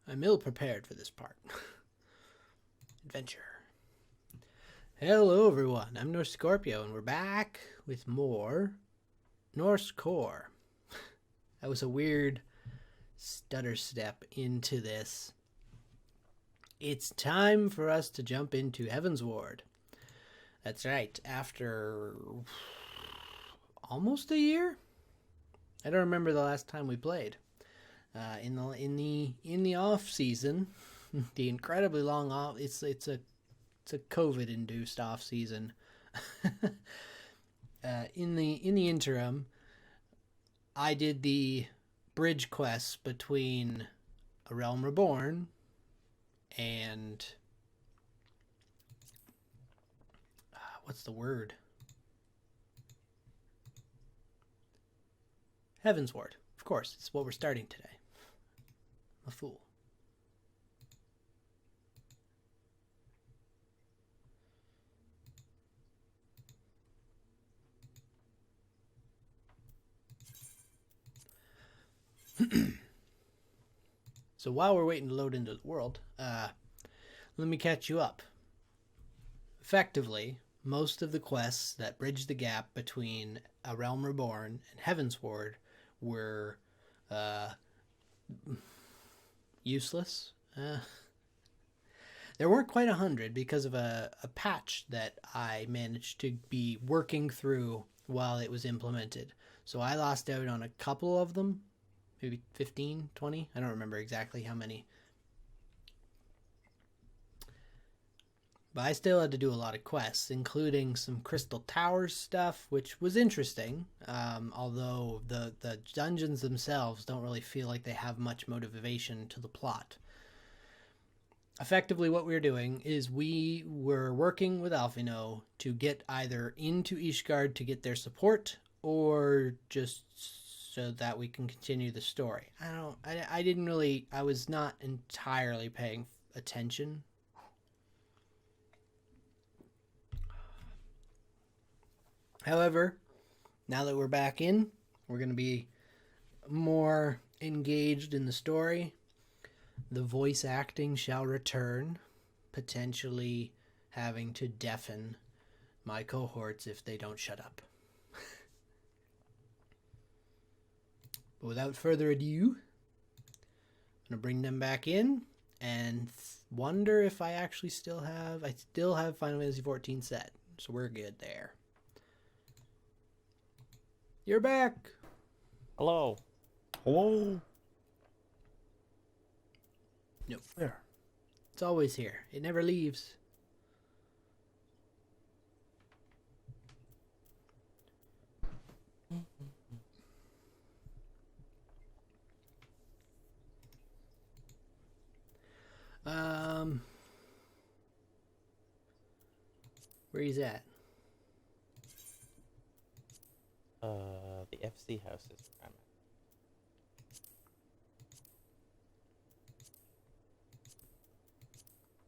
I'm ill prepared for this part. Adventure. Hello everyone, I'm Norse Scorpio and we're back with more Norse Core. That was a weird stutter step into this. It's time for us to jump into Heavensward. That's right, after almost a year? I don't remember the last time we played. In the off season, the incredibly long off. It's a COVID induced off season. In the interim, I did the bridge quests between A Realm Reborn and what's the word? Heavensward. Of course, it's what we're starting today. A fool. So while we're waiting to load into the world, let me catch you up. Effectively, most of the quests that bridge the gap between A Realm Reborn and Heavensward were useless. There weren't quite 100 because of a patch that I managed to be working through while it was implemented. So I lost out on a couple of them, maybe 15, 20. I don't remember exactly how many. But I still had to do a lot of quests, including some Crystal Towers stuff, which was interesting, although the dungeons themselves don't really feel like they have much motivation to the plot. Effectively, what we were doing is we were working with Alphino to get either into Ishgard to get their support, or just so that we can continue the story. I was not entirely paying attention. However, now that we're back in, we're going to be more engaged in the story. The voice acting shall return, potentially having to deafen my cohorts if they don't shut up. But without further ado, I'm going to bring them back in and wonder if I actually still have Final Fantasy XIV set, so we're good there. You're back. Hello. Hello. Nope. There. It's always here. It never leaves. Where he's at? The FC house is where I'm at.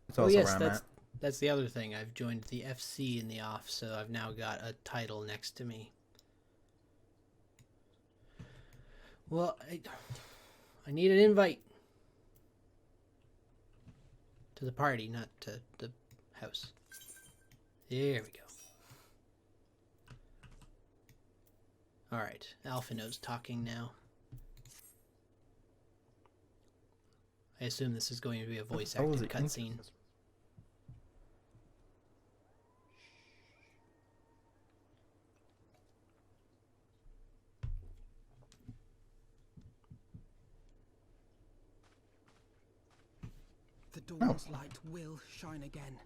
It's also yes, where I'm at. that's the other thing. I've joined the FC in the off, so I've now got a title next to me. Well, I need an invite to the party, not to the house. There we go. Alright, Alphino's talking now. I assume this is going to be a voice acted cutscene. The dawn's light will shine again.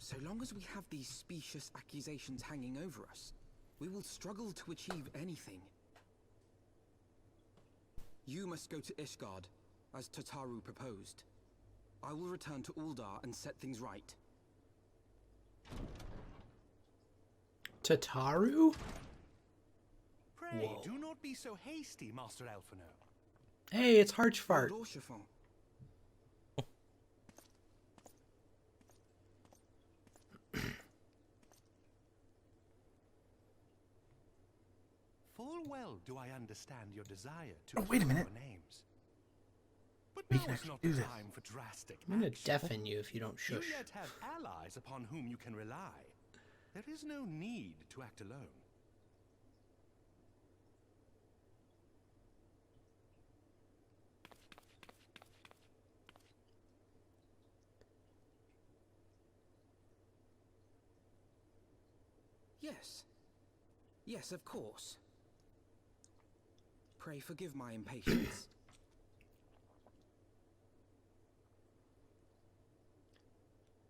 So long as we have these specious accusations hanging over us, we will struggle to achieve anything. You must go to Ishgard, as Tataru proposed. I will return to Uldar and set things right. Tataru? Pray, Whoa. do not be so hasty, Master Alphino. Hey, it's Harchfart. Lord Orchefort, Full well do I understand your desire to Oh, wait a keep minute. your names. But We now can is actually not do the this. time for drastic I'm gonna action. deafen you if you don't You shush. yet have allies upon whom you can rely. There is no need to act alone. Yes. Yes, of course. Pray forgive my impatience.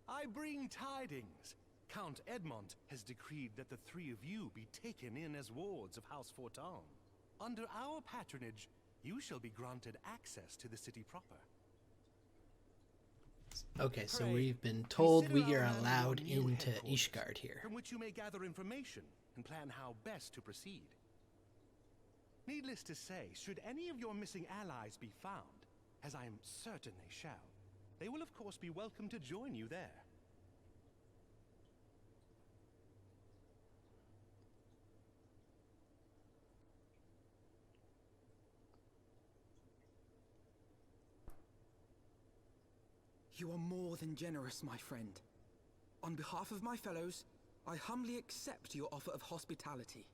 I bring tidings. Count Edmond has decreed that the three of you be taken in as wards of House Fortin. Under our patronage, you shall be granted access to the city proper. Okay, so Pray, we've been told consider we our are land allowed your new into headquarters, Ishgard here. from which you may gather information and plan how best to proceed. Needless to say, should any of your missing allies be found, as I am certain they shall, they will of course be welcome to join you there. You are more than generous, my friend. On behalf of my fellows, I humbly accept your offer of hospitality.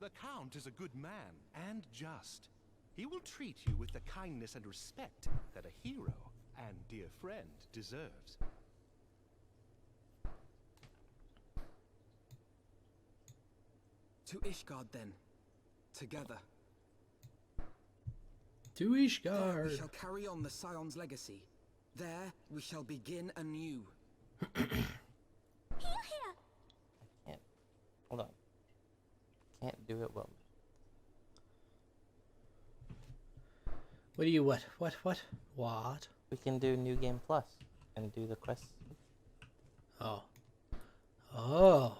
The Count is a good man and just. He will treat you with the kindness and respect that a hero and dear friend deserves. To Ishgard, then. Together. To There we Ishgard. shall carry on the Scion's legacy. There we shall begin anew. Can't. Hold on. Can't do it well. What do you, what? We can do New Game Plus and do the quests. Oh. Oh.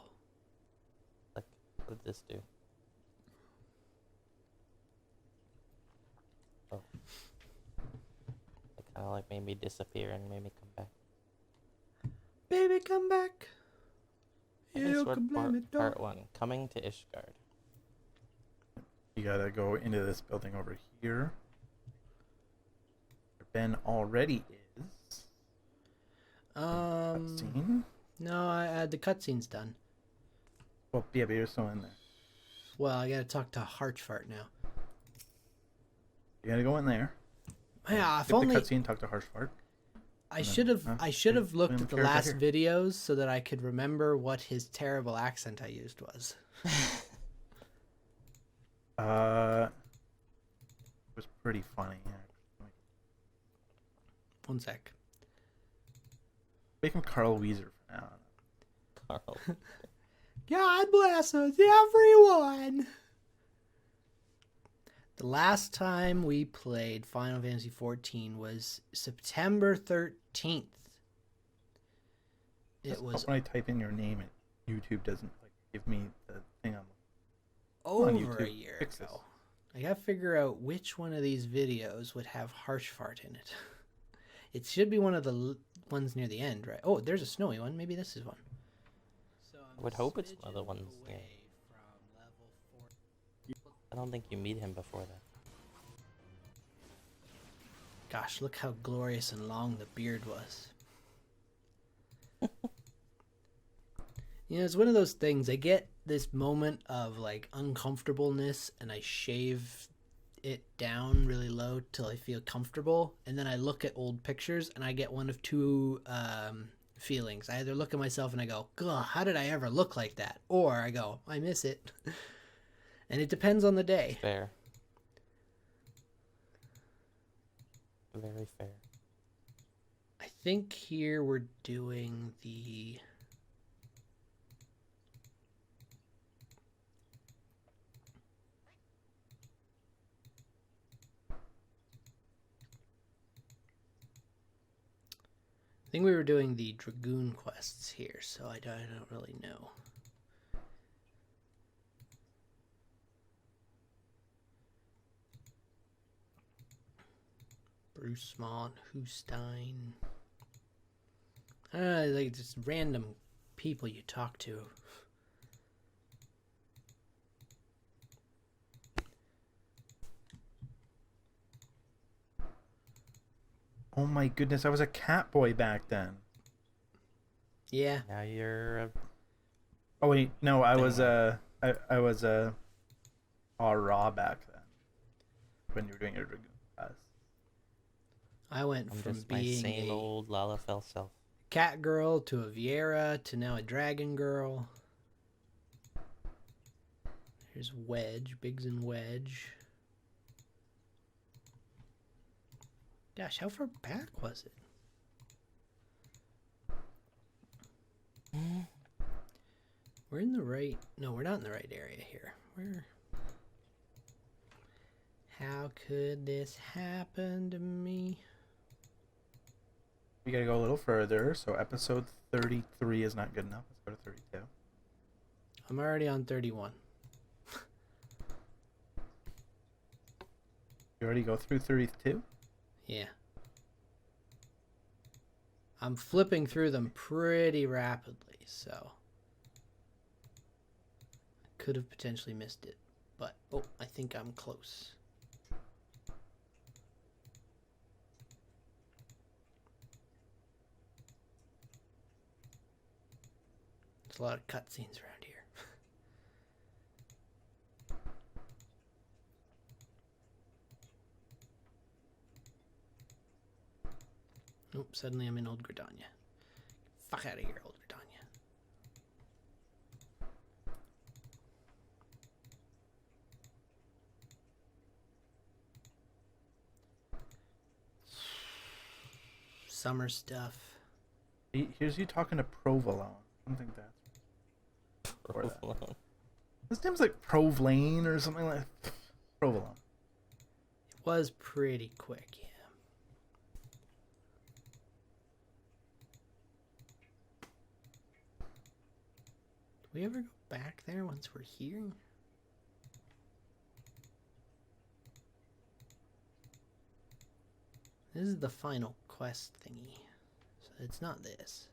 Like, what did this do? Oh. It kind of like made me disappear and made me come back. Baby, come back. You Heavensward can blame it, Part dog. 1, coming to Ishgard. You gotta go into this building over here. Ben already is. Cutscene. No, the cutscene's done. Well, yeah, but you're still in there. Well, I gotta talk to Harchfart now. You gotta go in there. Yeah, if Skip only the cutscene, talk to Harshfart. I should have. Huh? I should have Put looked in at the the character last here. videos so that I could remember what his terrible accent I used was. It was pretty funny. Yeah. One sec. Make him Carl Weezer for now. Carl. God bless us, everyone. The last time we played Final Fantasy XIV was September 13th. It was when I type in your name, YouTube doesn't like give me the thing on. over on a YouTube. year Fix ago. this. I gotta figure out which one of these videos would have Harshfart in it. It should be one of the ones near the end, right? Oh, there's a snowy one. Maybe this is one. So I would hope it's one of the ones, yeah. I don't think you meet him before that. Gosh, look how glorious and long the beard was. You know, it's one of those things. I get this moment of like uncomfortableness and I shave it down really low till I feel comfortable, and then I look at old pictures and I get one of two feelings. I either look at myself and I go, "God, how did I ever look like that?" Or I go, "I miss it." And it depends on the day. Fair. Very fair. I think here we're doing the... I think we were doing the Dragoon quests here, so I don't really know. Brucemont, Hustein. I don't know, like just random people you talk to. Oh my goodness, I was a cat boy back then. Yeah. Now you're a... Oh wait, no, I was Anyway. I was a raw back then. When you were doing your dragoon class. I went I'm from just my being same a old Lalafell self. cat girl to a Viera to now a dragon girl. Here's Wedge, Biggs and Wedge. Gosh, how far back was it? We're in the right... No, we're not in the right area here. Where... How could this happen to me? We gotta go a little further, so episode 33 is not good enough. Let's go to 32. I'm already on 31. You already go through 32? Yeah. I'm flipping through them pretty rapidly, so... I could have potentially missed it. But, oh, I think I'm close. There's a lot of cutscenes around here. Nope, suddenly I'm in Old Gridania. Fuck out of here, Old Gridania. Summer stuff. Here's you talking to Provolone. I don't think that's... Or that. His name's like Provlane or something like Provolone. It was pretty quick, yeah. Do we ever go back there once we're here? This is the final quest thingy. So it's not this.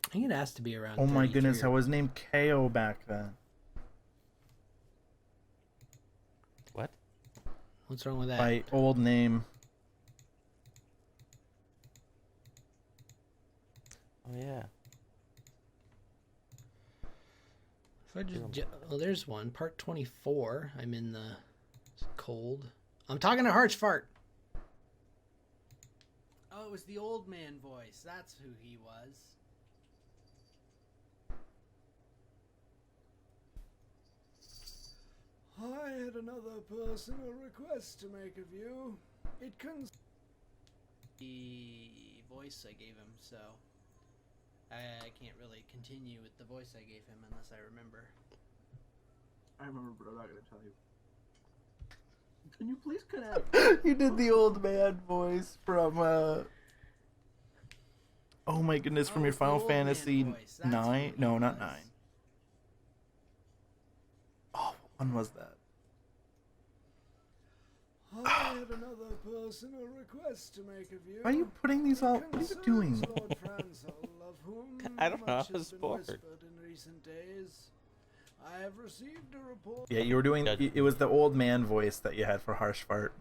I think it has to be around Oh my 33 goodness, I or- was named KO back then. What? What's wrong with that? My old name. Oh, yeah. If I just oh, there's one. Part 24. I'm in the cold. I'm talking to Harchfart. Oh, it was the old man voice. That's who he was. I had another personal request to make of you. It the voice I gave him, so I can't really continue with the voice I gave him unless I remember. I remember, but I'm not gonna tell you. Can you please connect? You did the old man voice from oh my goodness, from Oh, your it's the Final old man Fantasy voice. That's 9? who he No, not was. 9. Oh, what one was that? I have another personal request to make of you. Why are you putting these all? What are you doing? Lord Fransel, of whom I don't know, much I has was been bored. whispered in recent days. I have received a report. Yeah, you were doing. Judge. It was the old man voice that you had for Harshfart.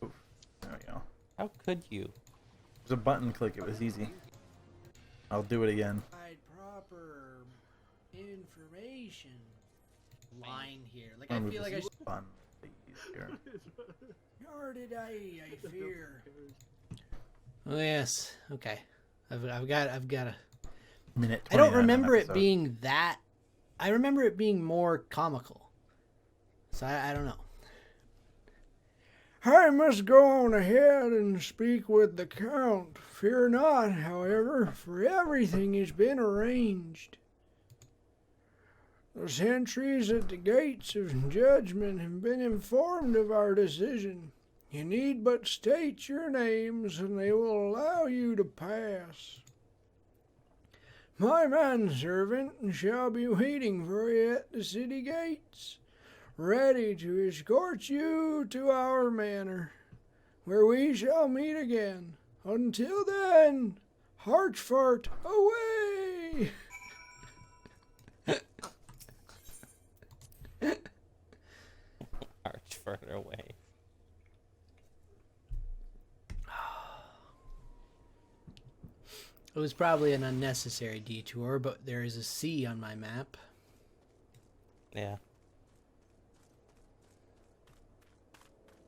Oof, there we go. How could you? There's a button click. It was easy. I'll do it again. Proper information line here. Like I'll I move feel like I this should. button easier. Nor did I fear. Oh yes. Okay. I've got a. Minute. I don't 29 on remember it episode. being that. I remember it being more comical. So I don't know. I must go on ahead and speak with the Count. Fear not, however, for everything has been arranged. The sentries at the gates of judgment have been informed of our decision. You need but state your names and they will allow you to pass. My manservant shall be waiting for you at the city gates, ready to escort you to our manor, where we shall meet again. Until then, Harchfart away! further away. It was probably an unnecessary detour, but there is a C on my map. Yeah.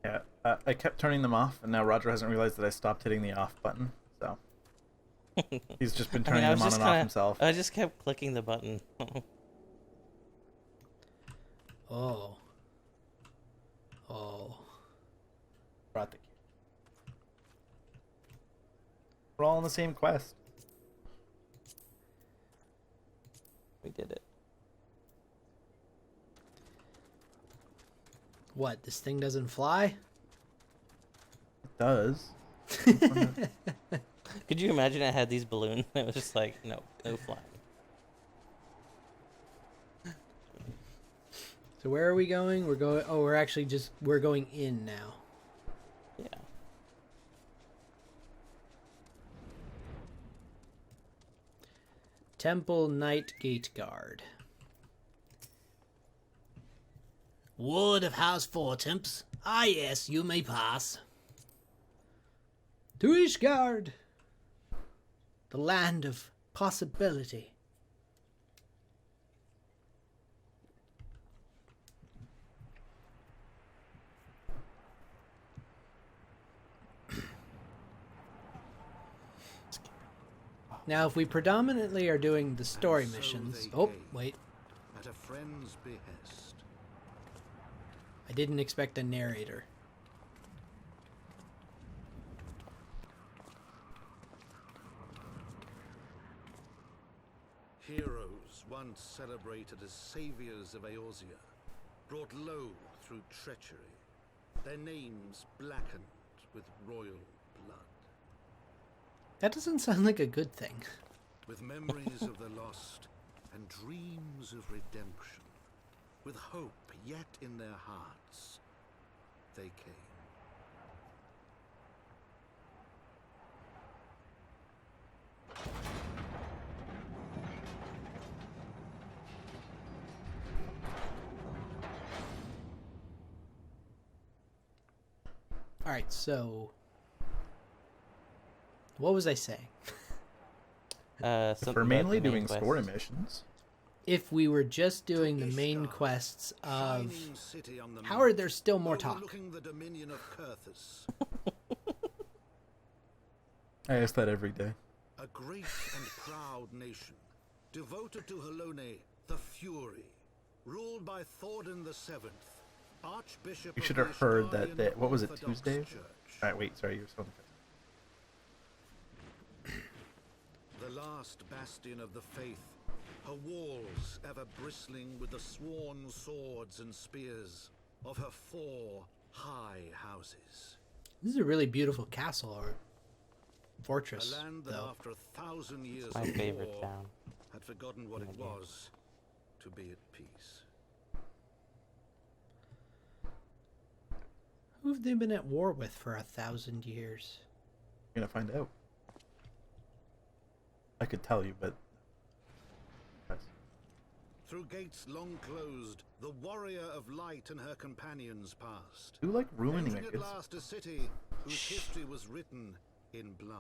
Yeah, I kept turning them off, and now Roger hasn't realized that I stopped hitting the off button, so he's just been turning them on and off himself. I just kept clicking the button. Oh. Brought the key. We're all on the same quest. We did it. What, this thing doesn't fly? It does. Could you imagine I had these balloons? It was just like, no flying. So where are we going? We're going in now. Yeah. Temple Knight Gate Guard. Ward of House Fortemps. Ah yes, you may pass. To Ishgard, the land of possibility. Now, if we predominantly are doing the story And so missions... they Oh, came. wait. At a friend's behest. I didn't expect a narrator. Heroes once celebrated as saviors of Eorzea, brought low through treachery, their names blackened with royal blood. That doesn't sound like a good thing. With memories of the lost and dreams of redemption, with hope yet in their hearts, they came. Alright, so... What was I saying? Something We're about mainly the main doing quest. story missions. If we were just doing the main Ishgard, quests of... shining city on the How are mountain, there still more talk? overlooking the dominion of Kurthus, I ask that every day. a great and proud nation, devoted to Halone, the Fury, ruled by Thordan VII, Archbishop You of should the have heard Ishgardian that. What was it, Orthodox Tuesday? Church. Alright, wait, sorry, you're still on The last bastion of the faith, her walls ever bristling with the sworn swords and spears of her 4 high houses. This is a really beautiful castle or A fortress, land that though. after 1,000 years My of favorite war town. had forgotten what it Mhm. was to be at peace. Who have they been at war with for 1,000 years? You're gonna find out. I could tell you, but... Through gates long closed, the warrior of light and her companions passed. Who like ruining Entering it? at last a city whose history was written in blood.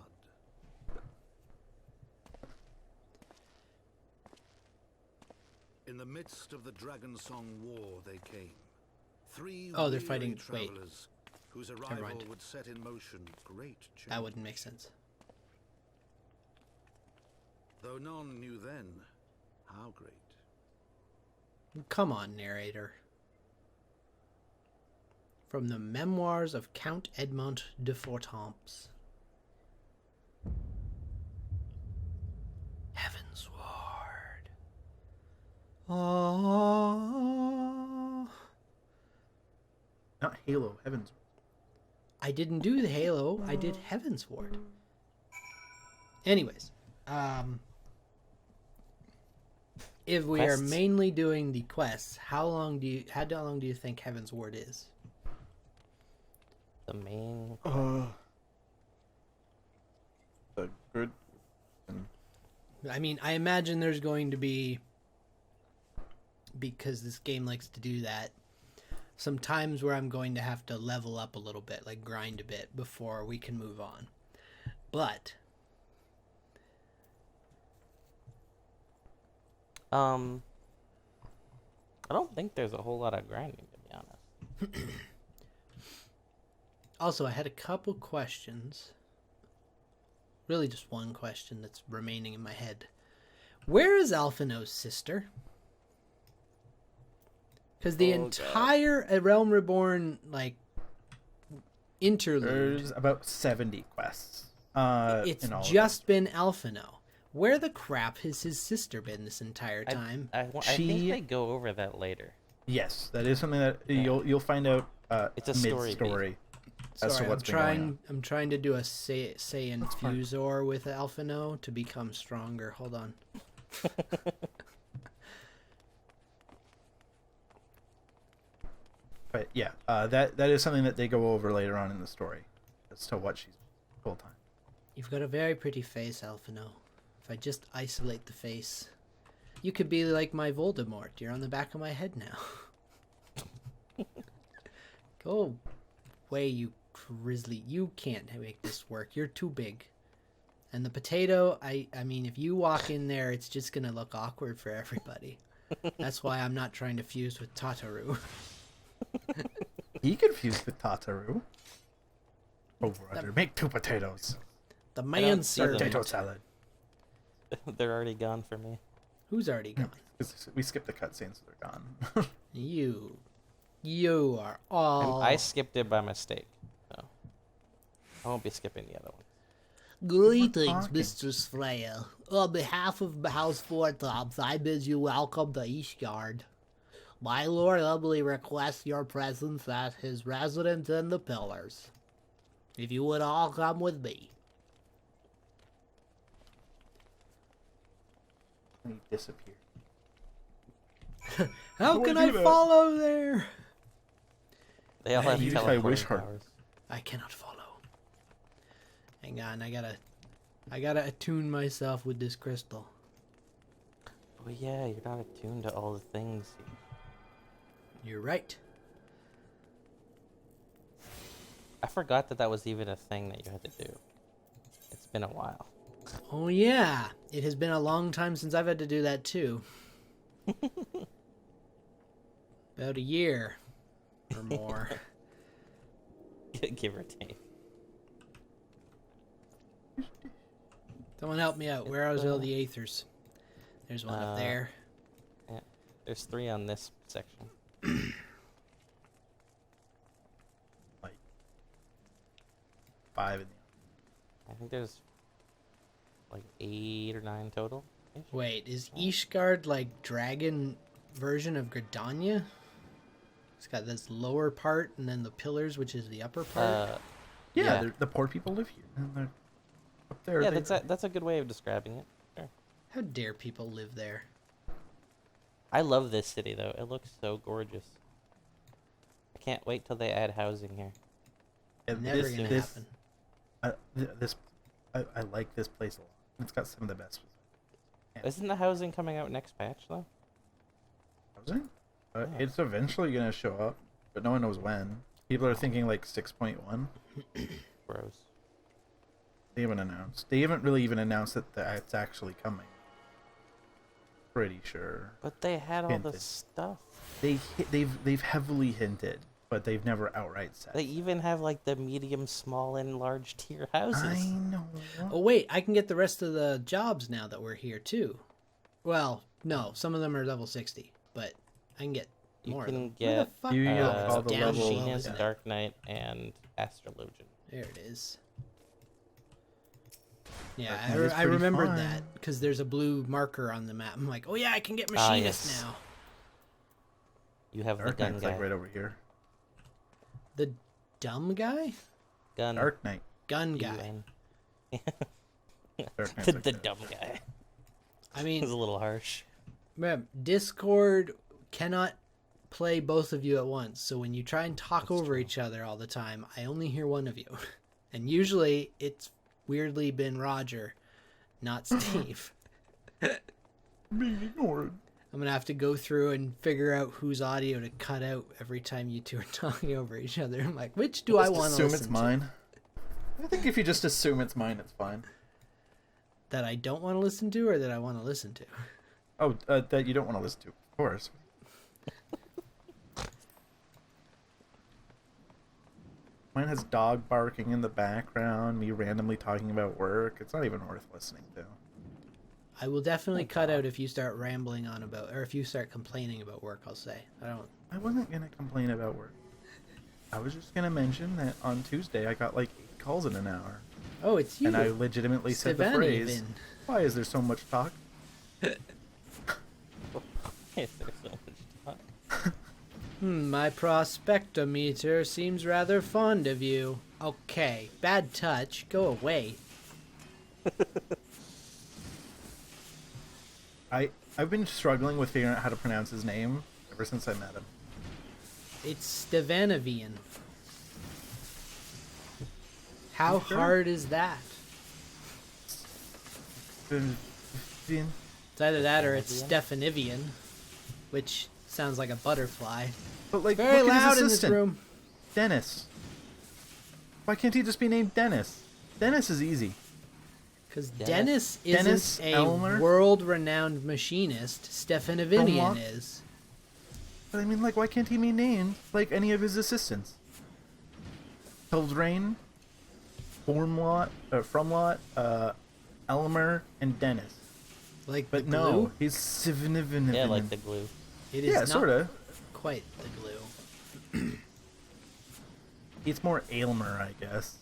In the midst of the Dragon Song War they came. 3 Oh, they're weary fighting- wait. travelers whose Never arrival mind. would set in motion great change. That wouldn't make sense. Though none knew then how great. Come on, narrator. From the Memoirs of Count Edmond de Fortemps. Heavensward. Oh. Not Halo, Heavens. I didn't do the Halo, I did Heavensward. Anyways, if we are Quests? mainly doing the quests, how long do you think Heavensward is? The main. The good. I mean, I imagine there's going to be, because this game likes to do that, some times where I'm going to have to level up a little bit, like grind a bit before we can move on. But I don't think there's a whole lot of grinding, to be honest. also, I had a couple questions. Really just one question that's remaining in my head. Where is Alphino's sister? Because the entire A Realm Reborn, like, interlude... There's about 70 quests. It's in all of just been Alphino. Where the crap has his sister been this entire time? I think they go over that later. Yes, that is something that you'll find out It's a story mid-story as Sorry, to what's been going on. I'm trying to do a Saiyan Fusor with Alphino to become stronger. Hold on. But yeah, that is something that they go over later on in the story as to what she's full time. You've got a very pretty face, Alphino. If I just isolate the face, you could be like my Voldemort. You're on the back of my head now. Go away, you grizzly. You can't make this work. You're too big. And the potato, I mean, if you walk in there, it's just going to look awkward for everybody. That's why I'm not trying to fuse with Tataru. He confused with Tataru. Oh, Roger, make 2 potatoes. The man Potato servant. salad. They're already gone for me. Who's already gone? We skipped the cutscene, so they're gone. You are all... I skipped it by mistake. So I won't be skipping the other one. Greetings, Mr. Slayer. On behalf of House Fortops, I bid you welcome to Ishgard. My lord humbly requests your presence as his resident in the Pillars. If you would all come with me. He disappeared. How do can I I do that? follow there? They all have you try teleporting wish hard. powers. I cannot follow. Hang on, I gotta attune myself with this crystal. Oh yeah, you're not attuned to all the things. You're right. I forgot that was even a thing that you had to do. It's been a while. Oh yeah, it has been a long time since I've had to do that too. About a year or more. Give or take. Someone help me out. Where are all the aethers? There's one up there. Yeah, there's 3 on this section. Like 5 in the I think there's like 8 or 9 total. Wait, is Ishgard like dragon version of Gridania? It's got this lower part and then the pillars, which is the upper part. Yeah. The poor people live here. And they're up there. Yeah, that's a good way of describing it. Sure. How dare people live there? I love this city though. It looks so gorgeous. I can't wait till they add housing here. Never gonna happen. I like this place a lot. It's got some of the best. Isn't the housing coming out next patch though? Housing? Yeah. It's eventually gonna show up, but no one knows when. People are thinking like 6.1. Gross. They haven't announced. They haven't really even announced that it's actually coming. Pretty sure. But they had all the Hinted. stuff. They've heavily hinted, but they've never outright said. They even have like the medium, small, and large tier houses. I know. Oh wait, I can get the rest of the jobs now that we're here too. Well, no, some of them are level 60, but I can get You more. can of them. get Where the fuck? You Oh, get it's all the down levels, below, Machinist, isn't it? Dark Knight, and Astrologian. There it is. Yeah, Dark Knight is I pretty remembered fun. that because there's a blue marker on the map. I'm like, oh yeah, I can get Ah, machinist yes. now. You have Dark the gun Knight's guy. like right over here. The dumb guy? Gun. Dark Knight. Gun guy. UN. Dark Knight's the like the this. dumb guy. I It was mean, a little harsh. remember, Discord cannot play both of you at once. So when you try and talk That's over true. each other all the time, I only hear one of you. And usually it's weirdly been Roger, not Steve. Being ignored. I'm gonna have to go through and figure out whose audio to cut out every time you two are talking over each other. I'm like, which do I want to listen to? Assume it's mine. I think if you just assume it's mine, it's fine. That I don't want to listen to, or that I want to listen to? Oh, that you don't want to listen to, of course. Mine has dog barking in the background, me randomly talking about work. It's not even worth listening to. I will definitely cut out if you start rambling on about, or if you start complaining about work. I'll say I wasn't gonna complain about work. I was just gonna mention that on Tuesday I got like 8 calls in an hour. Oh, it's you. And I legitimately said the Steven phrase, even. "Why is there so much talk?" Is there so much time? My prospectometer seems rather fond of you. Okay, bad touch. Go away. I've been struggling with figuring out how to pronounce his name ever since I met him. It's Stevanovian. How Sure? hard is that? Vin- It's either that or it's Stefanivian, which sounds like a butterfly. But like, Very look at loud his in this assistant, room. Dennis. Why can't he just be named Dennis? Dennis is easy. Because Dennis. Dennis isn't a Elmer? world-renowned machinist. Stefanovian Elmont? is. But I mean, like, why can't he be named like any of his assistants? Hildrain, Fromlot, Elmer, and Dennis. Like But the no, glue? he's Sivnivin. Yeah, like the glue. It is Yeah, not sorta. quite the glue. It's more Aylmer, I guess.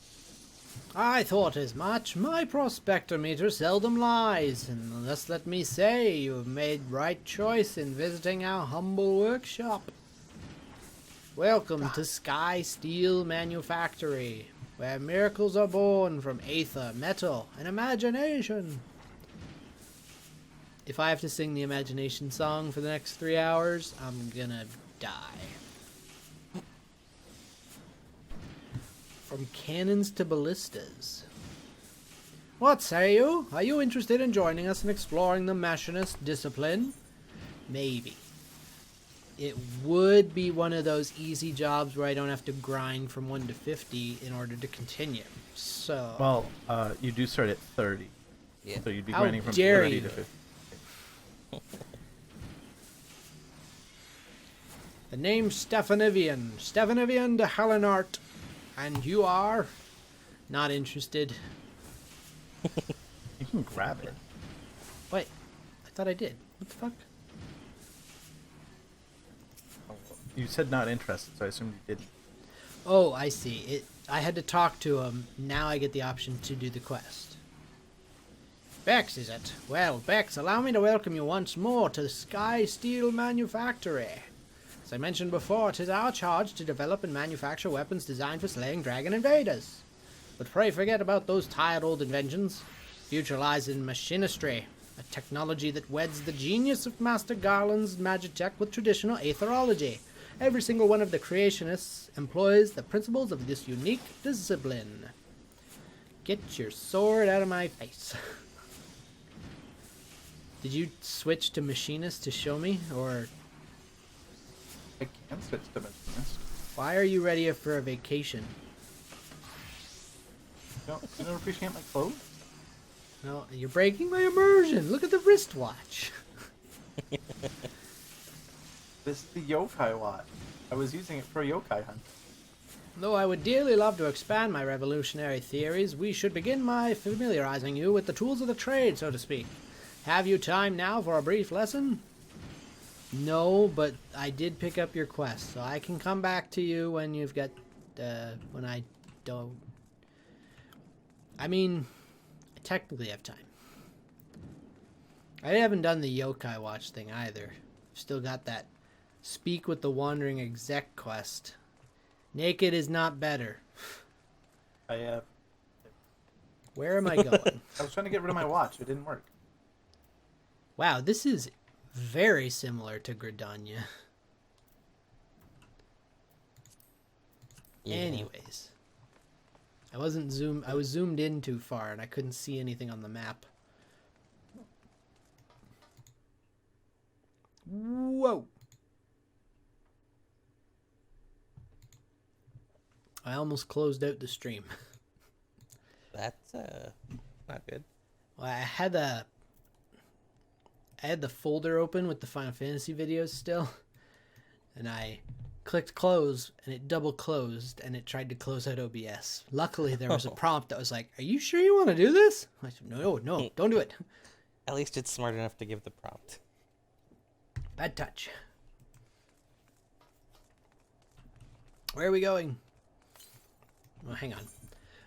I thought as much. My prospectometer seldom lies, and thus let me say you have made right choice in visiting our humble workshop. Welcome to Sky Steel Manufactory, where miracles are born from aether, metal, and imagination. If I have to sing the imagination song for the next 3 hours, I'm gonna die. From cannons to ballistas. What say you? Are you interested in joining us in exploring the machinist discipline? Maybe. It would be one of those easy jobs where I don't have to grind from 1 to 50 in order to continue. So... Well, you do start at 30. Yeah. So you'd be How grinding from dare 30 you. to 50. The name's Stefanovian de Halenart. And you are? Not interested. You can grab it. Wait, I thought I did. What the fuck? You said not interested, so I assumed you didn't. Oh, I see. I had to talk to him. Now I get the option to do the quest. Bex, is it? Well, Bex, allow me to welcome you once more to the Sky Steel Manufactory. As I mentioned before, it is our charge to develop and manufacture weapons designed for slaying dragon invaders. But pray forget about those tired old inventions. Future lies in machinistry, a technology that weds the genius of Master Garland's magitech with traditional aetherology. Every single one of the creationists employs the principles of this unique discipline. Get your sword out of my face. Did you switch to machinist to show me, or I can switch to machinist. why are you ready for a vacation? You don't appreciate my clothes? No, you're breaking my immersion. Look at the wristwatch. This is the yokai watch. I was using it for a yokai hunt. Though I would dearly love to expand my revolutionary theories, we should begin by familiarizing you with the tools of the trade, so to speak. Have you time now for a brief lesson? No, but I did pick up your quest, so I can come back to you when you've got, when I don't... I mean, I technically have time. I haven't done the yokai watch thing either. Still got that speak with the wandering exec quest. Naked is not better. Where am I going? I was trying to get rid of my watch. It didn't work. Wow, this is very similar to Gridania. Yeah. Anyways. I was zoomed in too far and I couldn't see anything on the map. Whoa. I almost closed out the stream. That's not good. Well, I had the folder open with the Final Fantasy videos still, and I clicked close, and it double closed, and it tried to close out OBS. Luckily, there was a prompt that was like, "Are you sure you want to do this?" I said, "No, don't do it." At least it's smart enough to give the prompt. Bad touch. Where are we going? Well, hang on.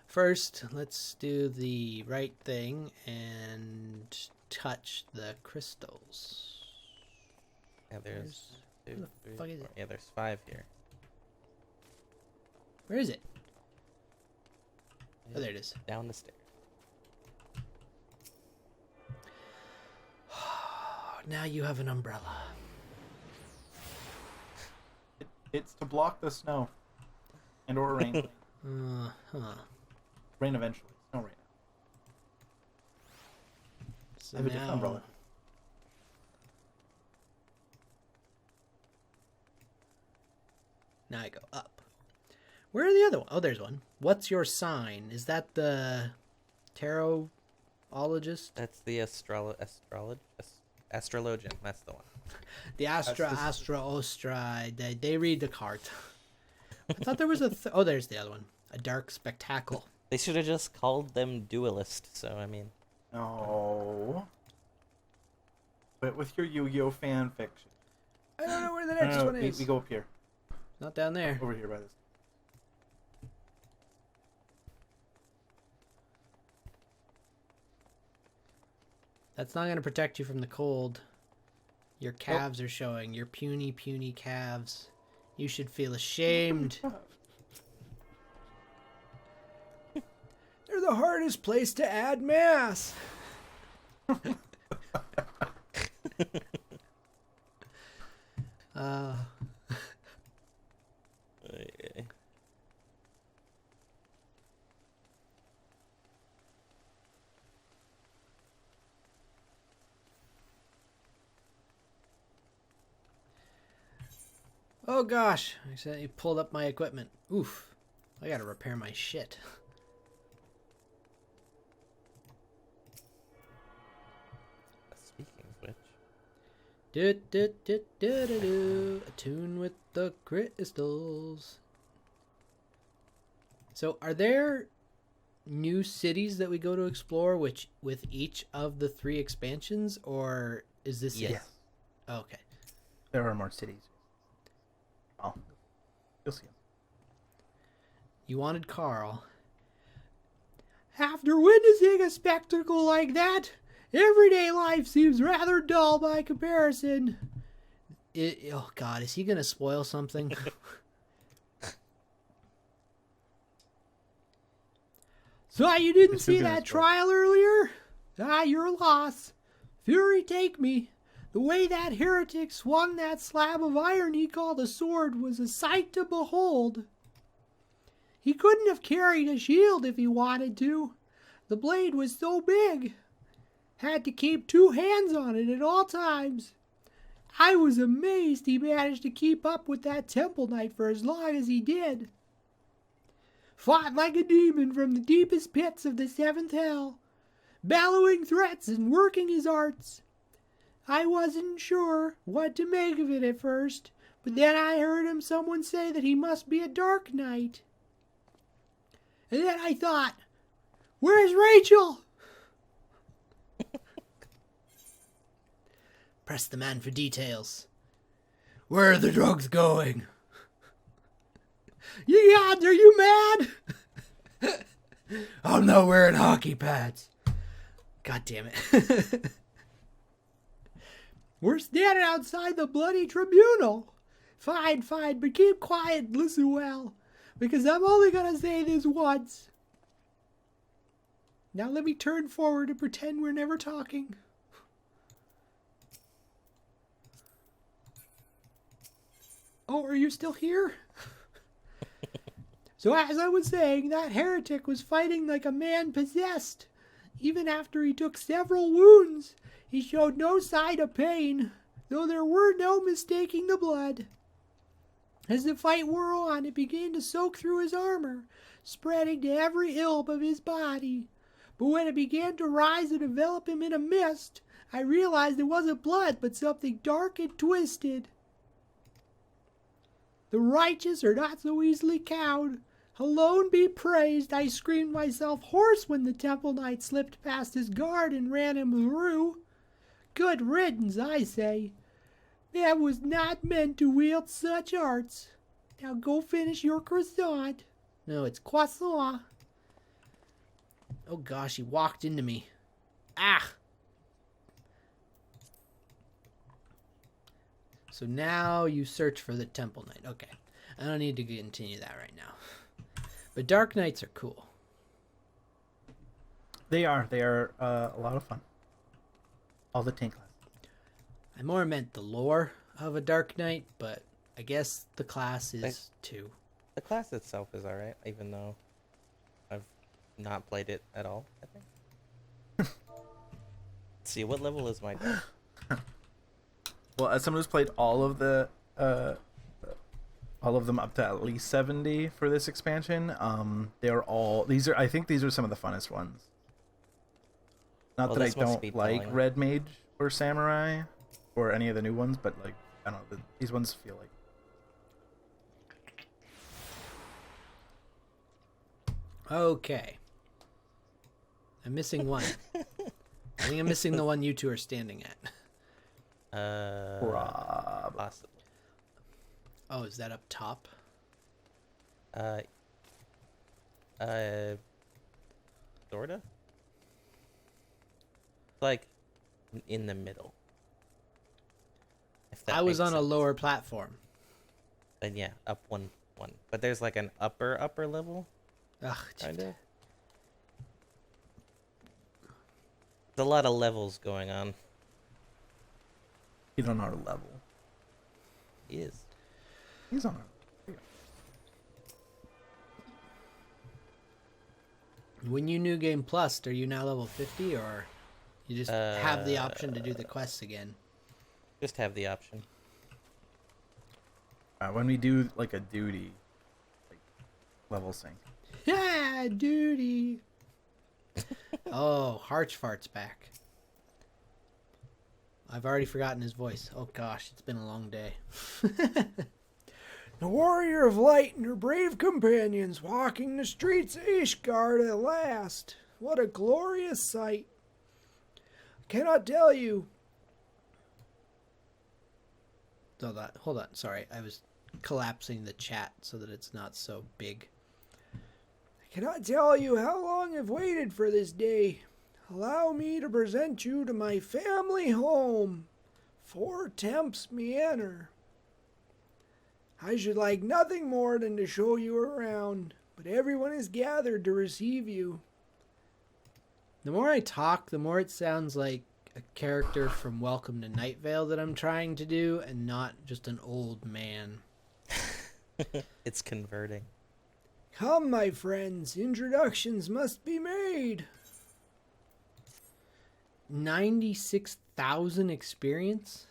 First, let's do the right thing and touch the crystals. Yeah, there's where two, the three, fuck is four. it? Yeah, there's 5 here. Where is it? Oh, there it is. Down the stairs. Now you have an umbrella. It's to block the snow. And or rain. Huh. Rain eventually. Snow right now. So I have a different umbrella. Now I go up. Where are the other one? Oh, there's one. What's your sign? Is that the tarotologist? That's the astrologian. That's the one. The Ostra. They read the card. I thought there was a... oh, there's the other one. A dark spectacle. They should have just called them duelist. So I mean, No. But with your Yu-Gi-Oh fan fiction. I don't know where the next one is. We go up here. Not down there. Over here by this. That's not going to protect you from the cold. Your calves are showing. Your puny, puny calves. You should feel ashamed. They're the hardest place to add mass. okay. Oh gosh, I accidentally pulled up my equipment. Oof. I gotta repair my shit. Speaking of which, Attune with the crystals. So, are there new cities that we go to explore with each of the 3 expansions, or is this it? Yes. Oh, okay. There are more cities. Oh. You'll see them. You wanted Carl. After witnessing a spectacle like that, everyday life seems rather dull by comparison. Oh God, is he gonna spoil something? So you didn't It's who see gonna that spoil? trial earlier? Ah, you're a loss. Fury take me. The way that heretic swung that slab of iron he called a sword was a sight to behold. He couldn't have carried a shield if he wanted to. The blade was so big. Had to keep 2 hands on it at all times. I was amazed he managed to keep up with that temple knight for as long as he did. Fought like a demon from the deepest pits of the 7th hell, bellowing threats and working his arts. I wasn't sure what to make of it at first, but then I heard someone say that he must be a dark knight. And then I thought, where's Rachel? Press the man for details. Where are the drugs going? You gods, are you mad? I'm not wearing hockey pads. God damn it. We're standing outside the bloody tribunal. Fine, but keep quiet and listen well, because I'm only gonna say this once. Now let me turn forward and pretend we're never talking. Oh, are you still here? So as I was saying, that heretic was fighting like a man possessed. Even after he took several wounds, he showed no sign of pain. though there were no mistaking the blood. As the fight wore on, it began to soak through his armor, spreading to every ilb of his body. But when it began to rise and envelop him in a mist, I realized it wasn't blood, but something dark and twisted. The righteous are not so easily cowed. Alone be praised, I screamed myself hoarse when the temple knight slipped past his guard and ran him through. Good riddance, I say. That was not meant to wield such arts. Now go finish your croissant. No, it's croissant. Oh gosh, he walked into me. Ah! So now you search for the Temple Knight. Okay, I don't need to continue that right now. But Dark Knights are cool. They are a lot of fun. All the tank classes. I more meant the lore of a Dark Knight, but I guess the class is too. The class itself is alright, even though I've not played it at all, I think. Let's see, what level is my dog? Well, as someone who's played all of them up to at least 70 for this expansion, I think these are some of the funnest ones. Not that I don't like Red Mage or Samurai or any of the new ones, but like I don't know, these ones feel like. Okay. I'm missing one. I think I'm missing the one you two are standing at. Possible. Oh, is that up top? Sorta? Like, in the middle. If that I was makes on a sense. lower platform. Then yeah, up one. But there's like an upper level, Ugh, kind of. There's a lot of levels going on. He's on our level. He is. He's on our When you New Game Plus, are you now level 50 or you just have the option to do the quests again? Just have the option. when we do like a duty, like level sync. Yeah, duty. Oh, Harchfart's back. I've already forgotten his voice. Oh gosh, it's been a long day. The warrior of light and her brave companions walking the streets of Ishgard at last. What a glorious sight. I cannot tell you. Hold on, sorry. I was collapsing the chat so that it's not so big. I cannot tell you how long I've waited for this day. Allow me to present you to my family home, 4 Temps Manor. I should like nothing more than to show you around, but everyone is gathered to receive you. The more I talk, the more it sounds like a character from Welcome to Night Vale that I'm trying to do, and not just an old man. It's converting. Come, my friends, introductions must be made. 96,000 experience?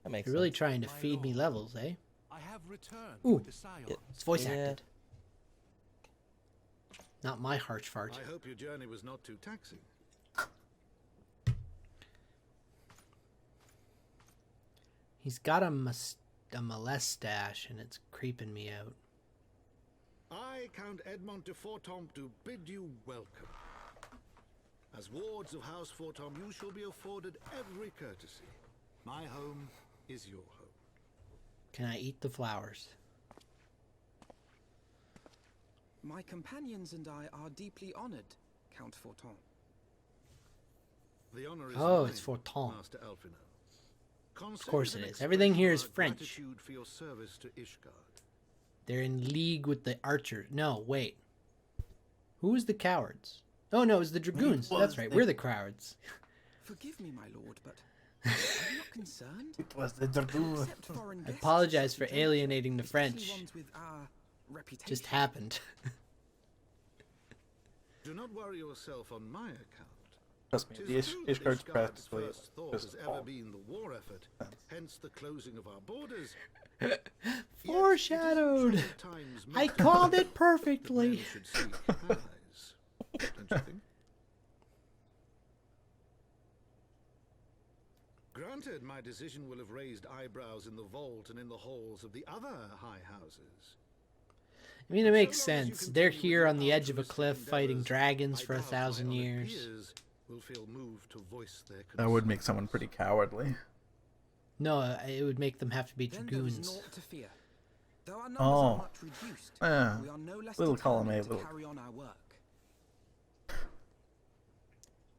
That makes You're really sense. trying to feed me levels, eh? I have returned Ooh. with the Scion. It's voice Yeah. acted. Not my Harchfart. I hope your journey was not too taxing. He's got a molestache and it's creeping me out. I, Count Edmond de Fortomp, do bid you welcome. As wards of House Fortomp, you shall be afforded every courtesy. My home is your home. Can I eat the flowers? My companions and I are deeply honored, Count Forton. The honor is Oh, mine, it's Fortomp. Master Elfino. Of course it is. Everything here is French. Gratitude for your service to Ishgard. They're in league with the archers. No, wait. Who was the cowards? Oh, no, it was the dragoons. That's right. We're the cowards. Forgive me, my lord, but are you not concerned? It was the dragoon. Accept foreign I guests apologize such for a gentleman, alienating the especially French. ones with our reputation. Just happened. Do not worry yourself on my account. Trust me, the Ishgard's practically just has ever been the war effort, hence the closing of our borders. Foreshadowed. I called it perfectly. Don't you think? Granted, my decision will have raised eyebrows in the vault and in the halls of the other high houses. I mean, it makes sense. They're here on the edge of a cliff fighting dragons for 1,000 years. Will feel moved to voice their That would make someone pretty cowardly. No, it would make them have to be Then there is dragoons. naught to fear. Though our numbers are much reduced, we are no less little column A, determined to little. carry on our work.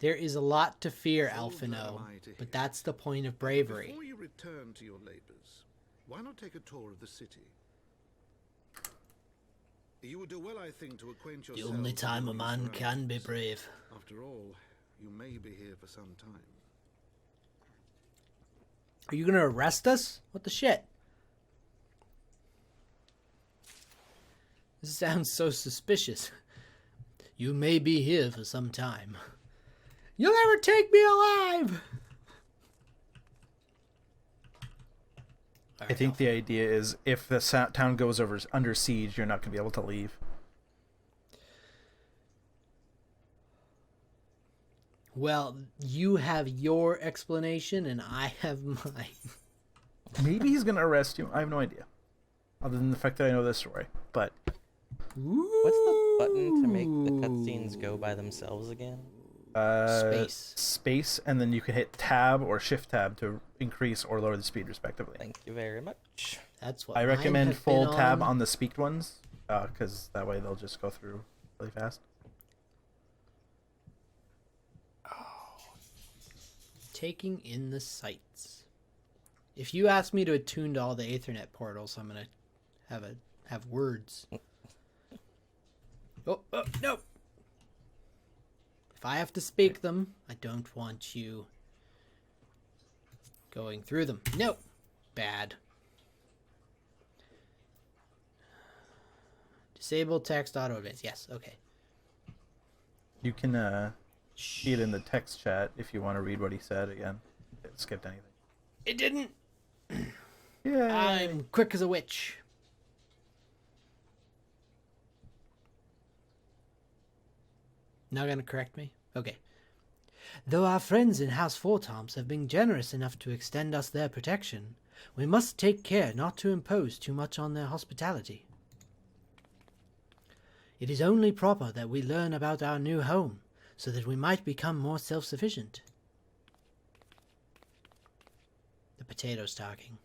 There is a lot to fear, Alphino, but that's the point of bravery. Before you return to your labors, why not take a tour of the city? You would do well, I think, to acquaint yourself. The only time a man can be brave. After all, you may be here for some time. Are you gonna arrest us? What the shit? This sounds so suspicious. You may be here for some time. You'll never take me alive! I think the idea is if the town goes under siege, you're not going to be able to leave. Well, you have your explanation and I have mine. Maybe he's going to arrest you. I have no idea. Other than the fact that I know this story. But What's the button to make the cutscenes go by themselves again? Space, and then you can hit tab or shift tab to increase or lower the speed respectively. Thank you very much. That's what I mine recommend have full been tab on the speaked ones, because that way they'll just go through really fast. Taking in the sights. If you ask me to attune to all the Ethernet portals, I'm gonna have words. Oh no! If I have to speak them, I don't want you going through them. No! Bad. Disable text auto advance. Yes, okay. You can see it in the text chat if you want to read what he said again. It skipped anything. It didn't! Yeah. I'm quick as a witch. Not gonna correct me? Okay. Though our friends in House Fortoms have been generous enough to extend us their protection, we must take care not to impose too much on their hospitality. It is only proper that we learn about our new home, so that we might become more self-sufficient. The potato's talking.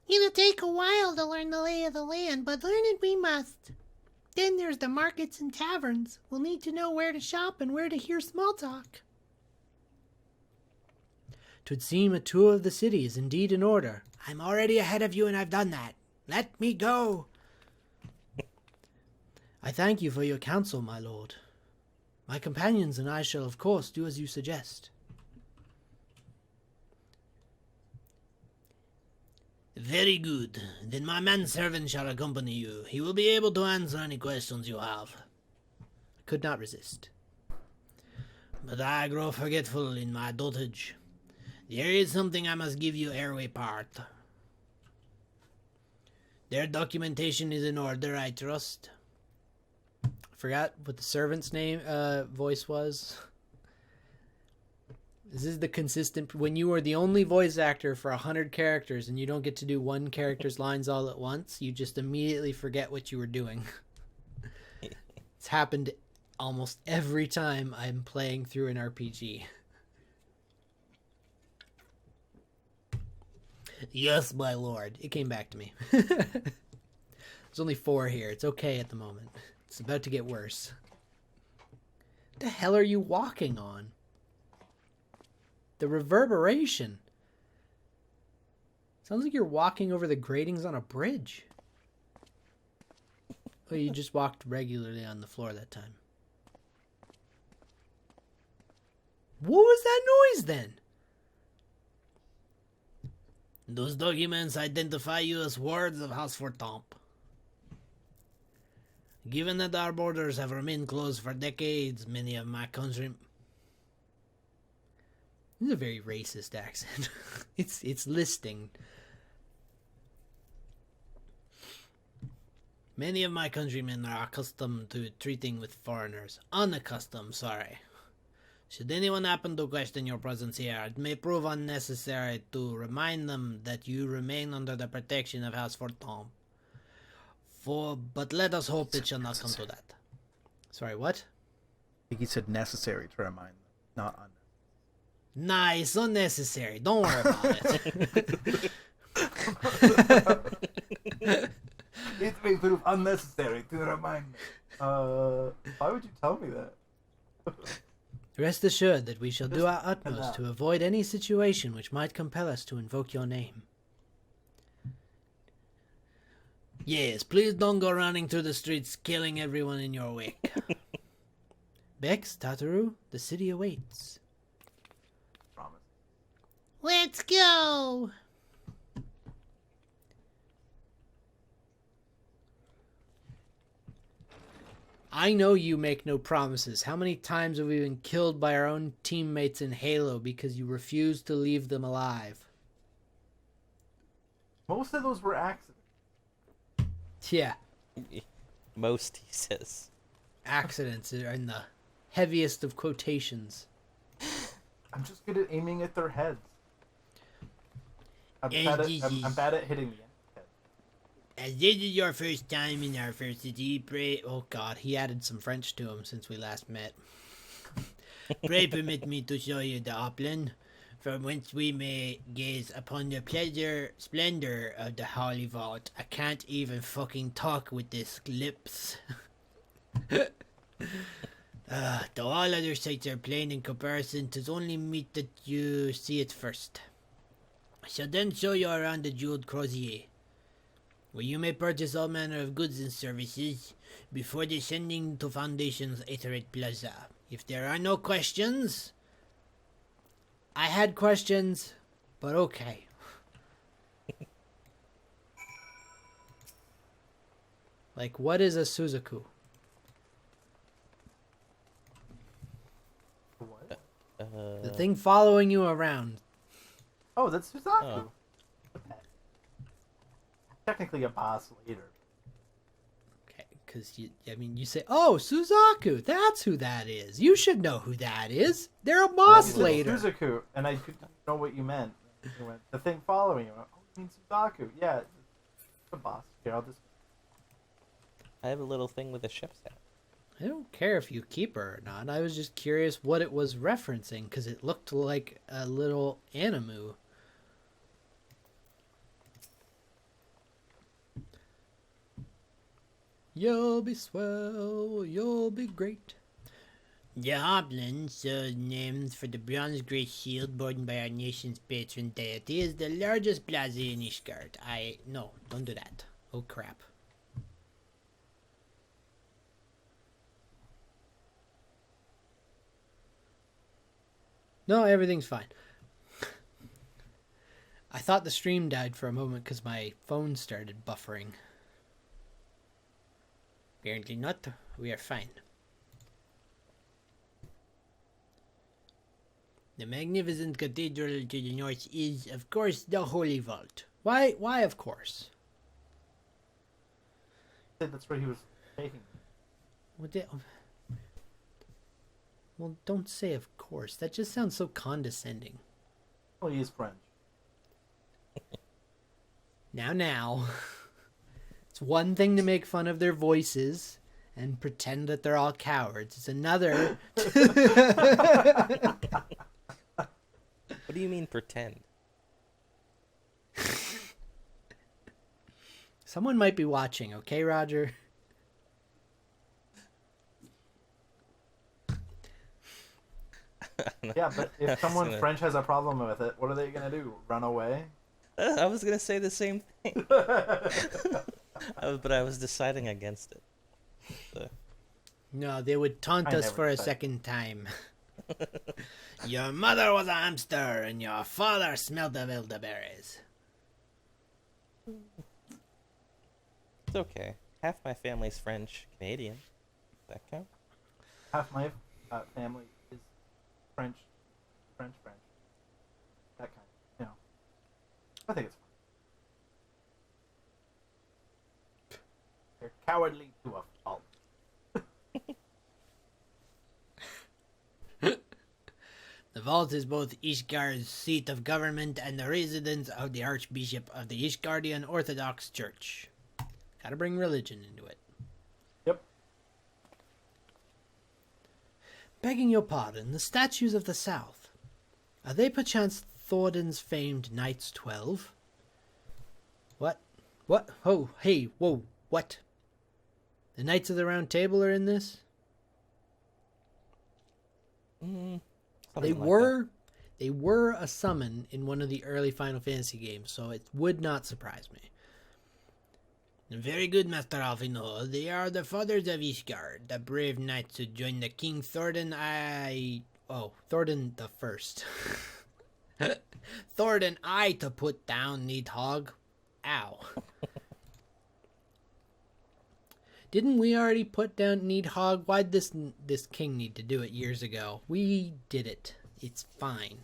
It'll take a while to learn the lay of the land, but learn it we must. Then there's the markets and taverns. We'll need to know where to shop and where to hear small talk. 'Twould seem a tour of the city is indeed in order. I'm already ahead of you and I've done that. Let me go. I thank you for your counsel, my lord. My companions and I shall of course do as you suggest. Very good. Then my manservant shall accompany you. He will be able to answer any questions you have. I could not resist. But I grow forgetful in my dotage. There is something I must give you ere we part. Their documentation is in order, I trust. I forgot what the servant's name voice was. This is the consistent... When you are the only voice actor for 100 characters and you don't get to do one character's lines all at once, you just immediately forget what you were doing. It's happened almost every time I'm playing through an RPG. Yes, my lord. It came back to me. There's only 4 here. It's okay at the moment. It's about to get worse. What the hell are you walking on? The reverberation. Sounds like you're walking over the gratings on a bridge. Oh, you just walked regularly on the floor that time. What was that noise then? Those documents identify you as wards of House Fortomp. Given that our borders have remained closed for decades, many of my country... This is a very racist accent. It's listing. Many of my countrymen are accustomed to treating with foreigners. Unaccustomed, sorry. Should anyone happen to question your presence here, it may prove unnecessary to remind them that you remain under the protection of House Forton. But let us hope it shall not come to that. Sorry, what? I think he said necessary to remind them, not unnecessary. Nah, it's unnecessary. Don't worry about it. It may prove unnecessary to remind me. Why would you tell me that? Rest assured that we shall do our utmost to avoid any situation which might compel us to invoke your name. Yes, please don't go running through the streets killing everyone in your wake. Bex, Tataru, the city awaits. Promise. Let's go! I know you make no promises. How many times have we been killed by our own teammates in Halo because you refused to leave them alive? Most of those were accidents. Yeah. Most, he says. Accidents are in the heaviest of quotations. I'm just good at aiming at their heads. I'm bad at hitting the end. As this is your first time in our first city, pray... Oh god, he added some French to him since we last met. Pray permit me to show you the upland, from whence we may gaze upon the splendor of the Holy Vault. I can't even fucking talk with these lips. Though all other sights are plain in comparison, 'tis only meet that you see it first. I shall then show you around the jeweled crozier, where you may purchase all manner of goods and services before descending to Foundation's Iterate Plaza. If there are no questions... I had questions, but okay. Like, what is a Suzaku? What? The thing following you around. Oh, that's Suzaku. Oh. Technically a boss later. Okay, because you say, oh, Suzaku, that's who that is. You should know who that is. They're a boss later. Suzaku, and I couldn't know what you meant. You went, the thing following you. Oh, you mean Suzaku? Yeah, it's a boss. Here, I'll just. I have a little thing with a chef's hat. I don't care if you keep her or not. I was just curious what it was referencing, because it looked like a little animu. You'll be swell, you'll be great. The Hoplands, named for the bronze grey shield borne by our nation's patron deity, is the largest plaza in Ishgard. No, don't do that. Oh crap. No, everything's fine. I thought the stream died for a moment because my phone started buffering. Apparently not. We are fine. The magnificent cathedral to the north is, of course, the Holy Vault. Why of course? That's where he was taking. Well, don't say of course. That just sounds so condescending. Well, he is French. Now. It's one thing to make fun of their voices and pretend that they're all cowards. It's another... What do you mean pretend? Someone might be watching, okay, Roger? Yeah, but if someone French has a problem with it, what are they going to do? Run away? I was going to say the same thing. But I was deciding against it. So. No, they would taunt us for a second time. Your mother was a hamster and your father smelled of elderberries. It's okay. Half my family's French Canadian. Does that count? Half my family is French. That kind. You know. I think it's fine. They're cowardly to a fault. The vault is both Ishgard's seat of government and the residence of the Archbishop of the Ishgardian Orthodox Church. Gotta bring religion into it. Yep. Begging your pardon, the statues of the south, are they perchance Thordan's famed Knights 12? What? What? Oh, hey, whoa, what? The Knights of the Round Table are in this? They were a summon in one of the early Final Fantasy games, so it would not surprise me. Very good, Master Alfino. They are the fathers of Ishgard, the brave knights who joined the King Thordan Thordan the First. Thordan I to put down, Needhog. Ow. Didn't we already put down Needhog? Why'd this king need to do it years ago? We did it. It's fine.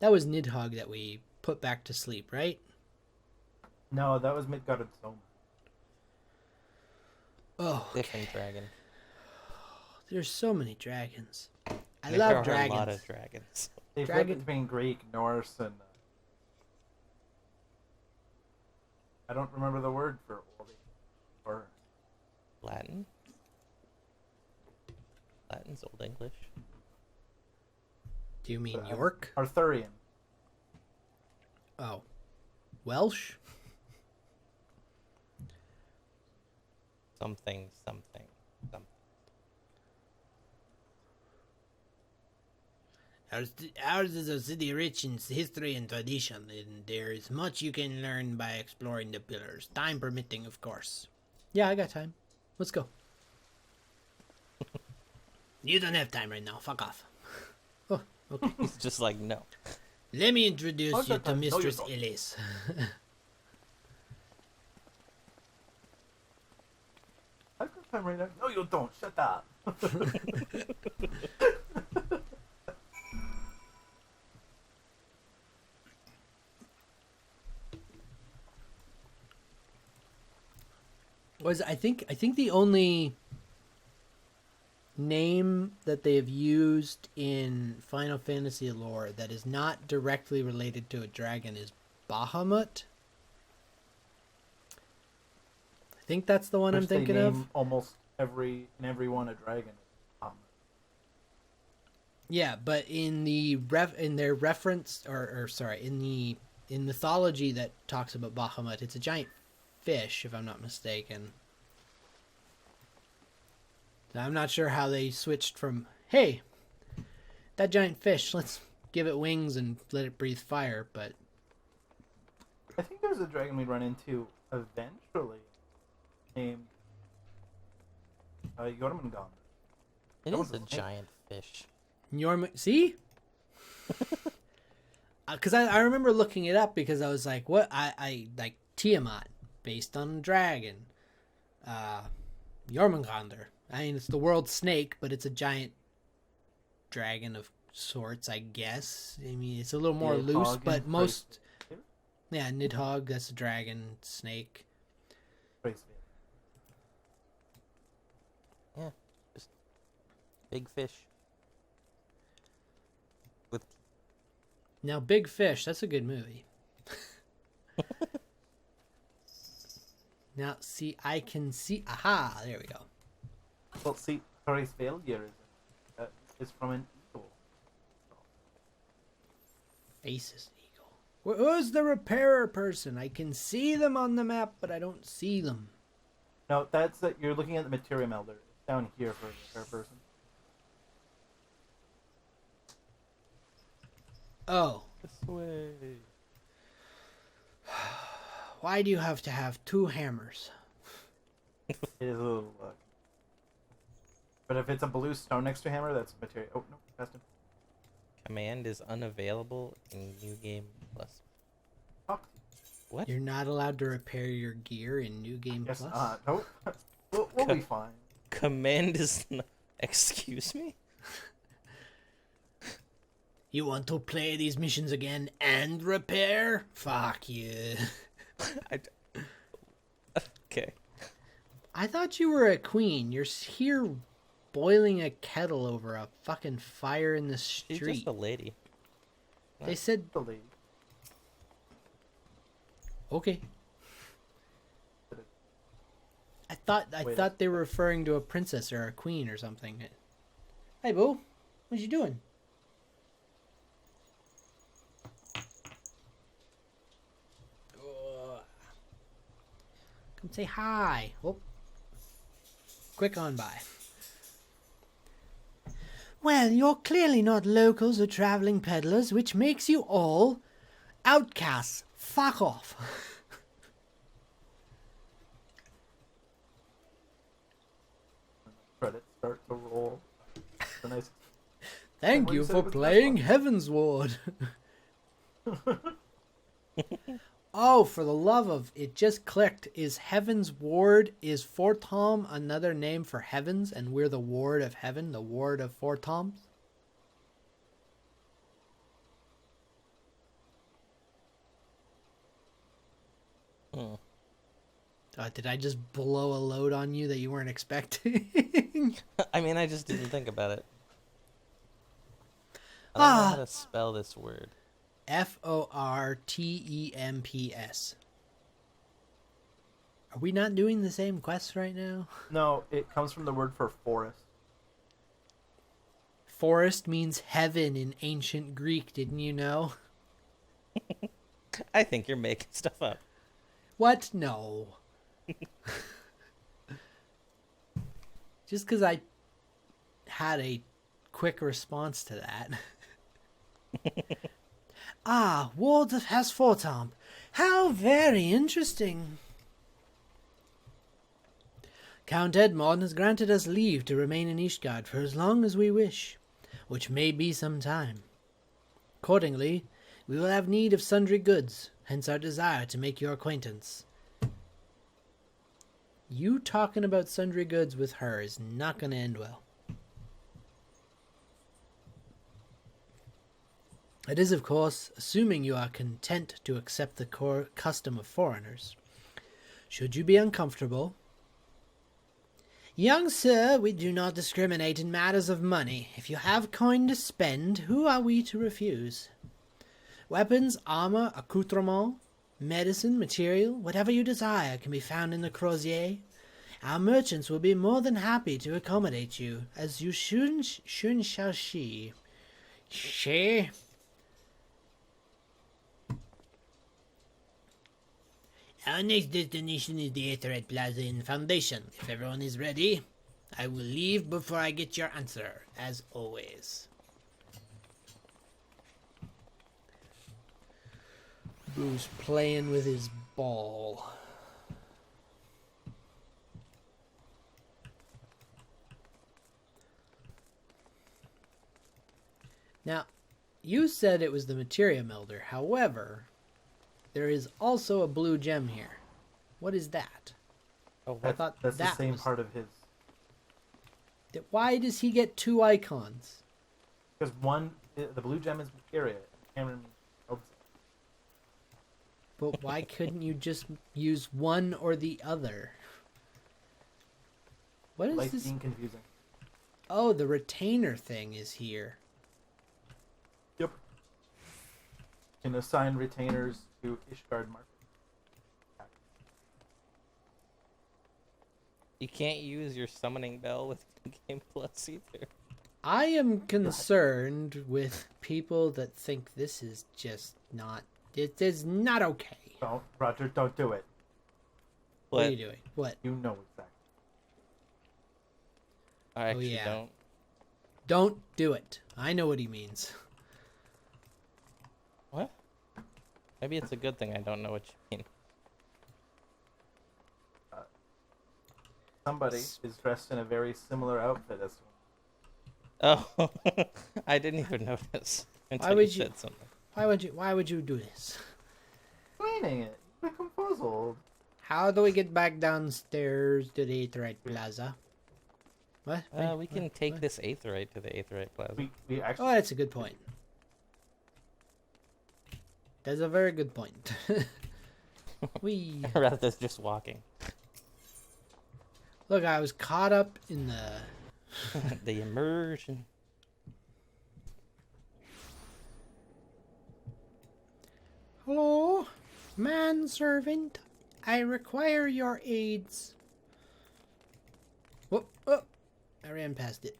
That was Nidhogg that we put back to sleep, right? No, that was Midgard and Soma. Oh, okay. Different dragon. There's so many dragons. I There love are dragons. a lot of dragons. They flip between Greek, Norse, and I don't remember the word for oldie. Or Latin? Latin's Old English. Do you mean York? Arthurian. Oh. Welsh? Something. Ours is a city rich in history and tradition, and there is much you can learn by exploring the pillars. Time permitting, of course. Yeah, I got time. Let's go. You don't have time right now. Fuck off. Oh, okay. He's just like, no. Let me introduce you to No, you Mistress don't. Elise. I've got time right now. No, you don't. Shut up. I think the only name that they have used in Final Fantasy lore that is not directly related to a dragon is Bahamut. I think that's the one I'm thinking of. Almost every one a dragon. Yeah, but in the in their reference in mythology that talks about Bahamut, it's a giant fish, if I'm not mistaken. I'm not sure how they switched from, hey, that giant fish, let's give it wings and let it breathe fire, but... I think there's a dragon we run into eventually named Jormungandr. It is a giant fish. See? Because I remember looking it up because I was like, what? I like Tiamat, based on a dragon. Jormungandr. I mean, it's the world snake, but it's a giant dragon of sorts, I guess. I mean, it's a little more loose, but most... Yeah, Nidhogg, that's a dragon, snake. Yeah, just big fish. With Now, Big Fish, that's a good movie. Now, see, I can see... Aha! There we go. Well, see, Thor's failure is from an eagle. Faces eagle. Who's the repairer person? I can see them on the map, but I don't see them. No, that's that. You're looking at the Materia Melder. It's down here for the repair person. Oh. this way. Why do you have to have two hammers? It is a little but if it's a blue stone next to a hammer, that's Materia. Oh, no, passed him. Command is unavailable in New Game Plus. Fuck. What? You're not allowed to repair your gear in New Game Yes, Plus? nope. We'll be fine. Command is not... Excuse me? You want to play these missions again and repair? Fuck you. Okay. I thought you were a queen. You're here boiling a kettle over a fucking fire in the She's street. just a lady. They said, The lead. okay. I thought they were referring to a princess or a queen or something. Hey, boo. What you doing? Come say hi. Oh. Quick on by. Well, you're clearly not locals or traveling peddlers, which makes you all outcasts. Fuck off. Credits start to roll. The nice. Thank What you you said for was the best playing one. Heavensward. Oh, for the love of... It just clicked. Is Heavensward... Is Fortom another name for heavens, and we're the ward of heaven, the ward of Fortoms? Hmm. Did I just blow a load on you that you weren't expecting? I mean, I just didn't think about it. I don't know how to spell this word. Fortemps. Are we not doing the same quest right now? No, it comes from the word for forest. Forest means heaven in ancient Greek, didn't you know? I think you're making stuff up. What? No. Just because I had a quick response to that. Wards of Hasfortom. How very interesting. Count Edmond has granted us leave to remain in Ishgard for as long as we wish, which may be some time. Accordingly, we will have need of sundry goods, hence our desire to make your acquaintance. You talking about sundry goods with her is not going to end well. It is, of course, assuming you are content to accept the custom of foreigners. Should you be uncomfortable... Young sir, we do not discriminate in matters of money. If you have coin to spend, who are we to refuse? Weapons, armor, accoutrement, medicine, material, whatever you desire can be found in the Crozier. Our merchants will be more than happy to accommodate you, as you shun shall she. She? Our next destination is the Aetherite Plaza in Foundation. If everyone is ready, I will leave before I get your answer, as always. Boo's playing with his ball. Now, you said it was the materia melder. However, there is also a blue gem here. What is that? Oh, I what? thought That's that the same was... part of his. Why does he get two icons? Because one, the blue gem is materia. Cameron helps it. But why couldn't you just use one or the other? What is Like this? being confusing. Oh, the retainer thing is here. Yep. You can assign retainers to Ishgard markers. You can't use your summoning bell with Game Plus either. I am concerned with people that think this is just not... It is not okay. Don't, Roger, don't do it. What are you doing? What? You know exactly. I actually yeah. don't. Don't do it. I know what he means. What? Maybe it's a good thing I don't know what you mean. Somebody is dressed in a very similar outfit as Oh, I didn't even notice until Why would you you- said something. Why would you do this? explaining it. puzzled. How do we get back downstairs to the Aetheryte Plaza? What? We can take this Aetheryte to the Aetheryte Plaza. We actually. Oh, that's a good point. That's a very good point. We Rather than just walking. look, I was caught up in the The immersion. Hello, manservant. I require your aids. Whoop, whoop. I ran past it.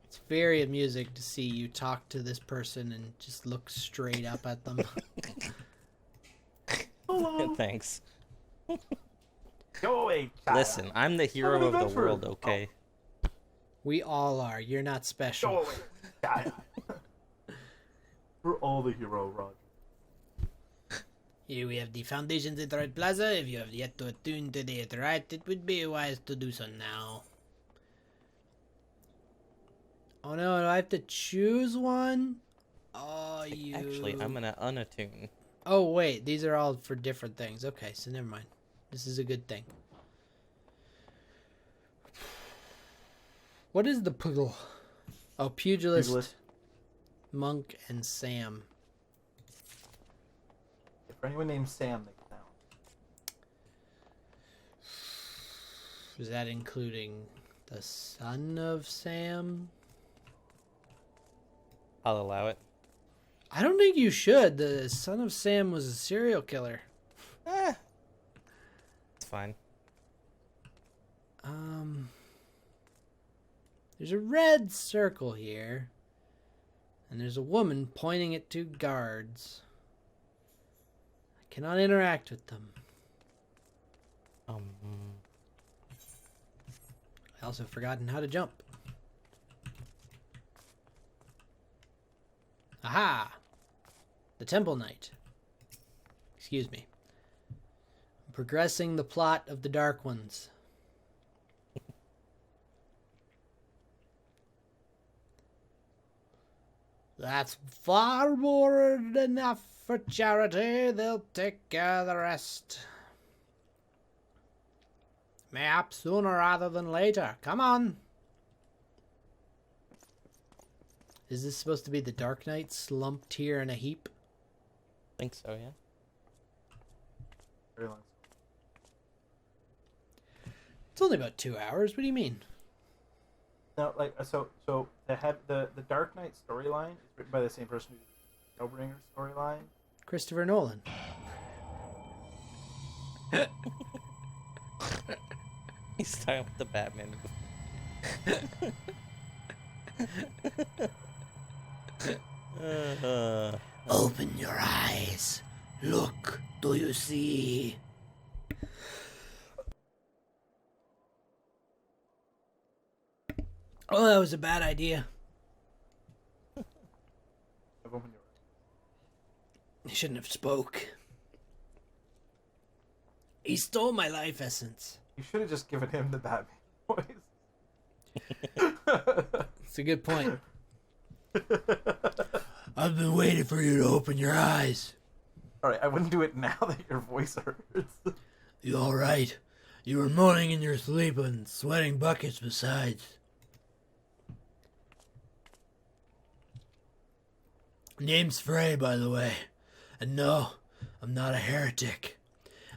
It's very amusing to see you talk to this person and just look straight up at them. Hello. Thanks. Go away, child. Listen, I'm the hero of the adventure. world, okay? We all are. You're not Go special. away, child. We're all the hero, Roger. Here we have the foundations at the right plaza. If you have yet to attune to the right, it would be wise to do so now. Oh no, do I have to choose one? Oh, you... Actually, I'm gonna unattune. Oh wait, these are all for different things. Okay, so never mind. This is a good thing. What is the pugil? Oh, pugilist, monk, and Sam. For anyone named Sam, they can now. Is that including the son of Sam? I'll allow it. I don't think you should. The son of Sam was a serial killer. It's fine. There's a red circle here. And there's a woman pointing at two guards. I cannot interact with them. I also forgotten how to jump. Aha! The Temple Knight. Excuse me. I'm progressing the plot of the Dark Ones. That's far more than enough for charity. They'll take care of the rest. Mayhap sooner rather than later. Come on. Is this supposed to be the Dark Knight slumped here in a heap? Think so, yeah. Very long. It's only about 2 hours. What do you mean? No, like so the Dark Knight storyline is written by the same person who did the Hellbringer storyline. Christopher Nolan. He's talking about the Batman. Open your eyes. Look. Do you see? Oh, that was a bad idea. He shouldn't have spoke. He stole my life essence. You should have just given him the Batman voice. That's a good point. I've been waiting for you to open your eyes. Alright, I wouldn't do it now that your voice hurts. You alright? You were moaning in your sleep and sweating buckets besides. Name's Frey, by the way. And no, I'm not a heretic.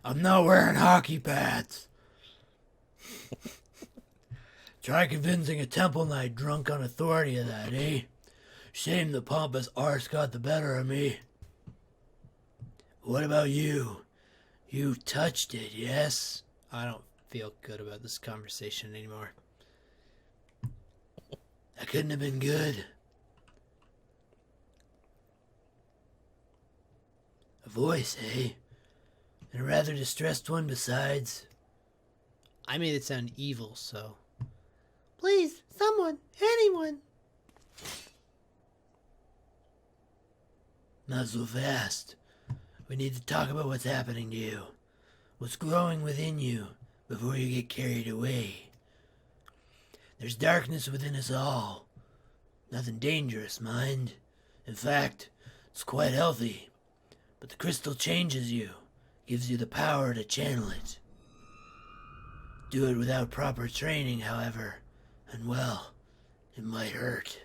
I'm not wearing hockey pads. Try convincing a Temple Knight drunk on authority of that, eh? Shame the pompous arse got the better of me. What about you? You touched it, yes? I don't feel good about this conversation anymore. That couldn't have been good. A voice, eh? And a rather distressed one besides. I made it sound evil, so... Please, someone, anyone. Not so fast. We need to talk about what's happening to you. What's growing within you before you get carried away. There's darkness within us all. Nothing dangerous, mind. In fact, it's quite healthy. But the crystal changes you, gives you the power to channel it. Do it without proper training, however, and well, it might hurt.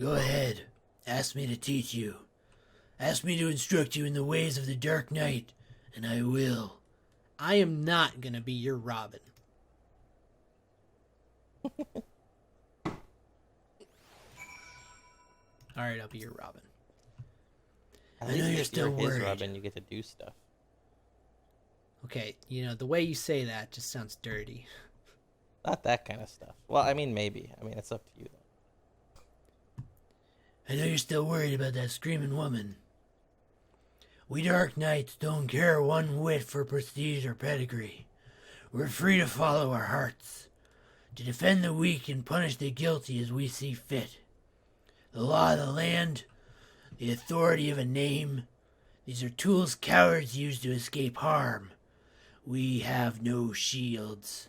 Go ahead. Ask me to teach you. Ask me to instruct you in the ways of the Dark Knight, and I will. I am not gonna be your Robin. Alright, I'll be your Robin. At I least know you're if still his worried. Robin, you get to do stuff. Okay, you know, the way you say that just sounds dirty. Not that kind of stuff. Well, I mean, maybe. I mean, it's up to you, though. I know you're still worried about that screaming woman. We Dark Knights don't care one whit for prestige or pedigree. We're free to follow our hearts, to defend the weak and punish the guilty as we see fit. The law of the land, the authority of a name, these are tools cowards use to escape harm. We have no shields.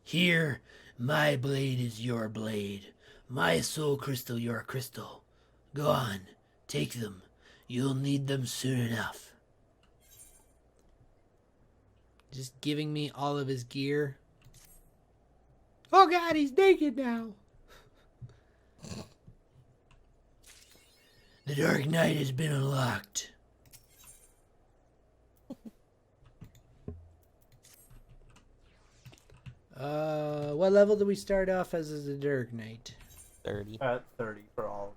Here, my blade is your blade, my soul crystal your crystal. Go on, take them. You'll need them soon enough. Just giving me all of his gear. Oh god, he's naked now. The Dark Knight has been unlocked. What level do we start off as a Dark Knight? 30. At 30 for all.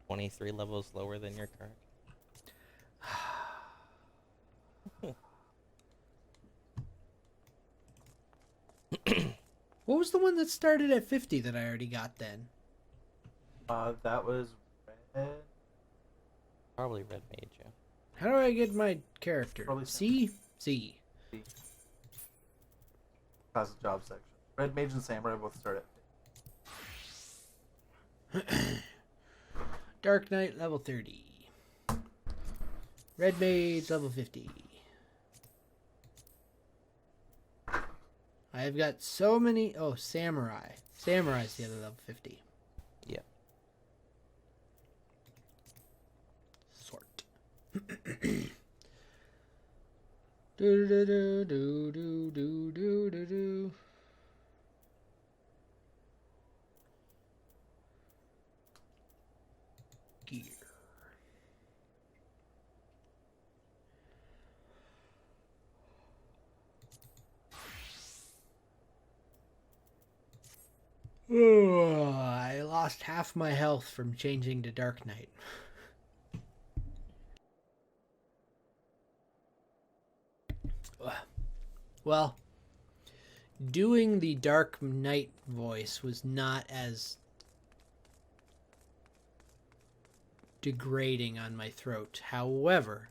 23 levels lower than your current. What was the one that started at 50 that I already got then? That was red. Probably Red Mage, yeah. How do I get my character? Probably C? C. That's the job section. Red Mage and Samurai both start at Dark Knight level 30. Red Mage level 50. I've got so many... Oh, Samurai. Samurai's the other level 50. Yeah. Sort. do do do do do do do do do. Gear. I lost half my health from changing to Dark Knight. Well, doing the Dark Knight voice was not as degrading on my throat. However,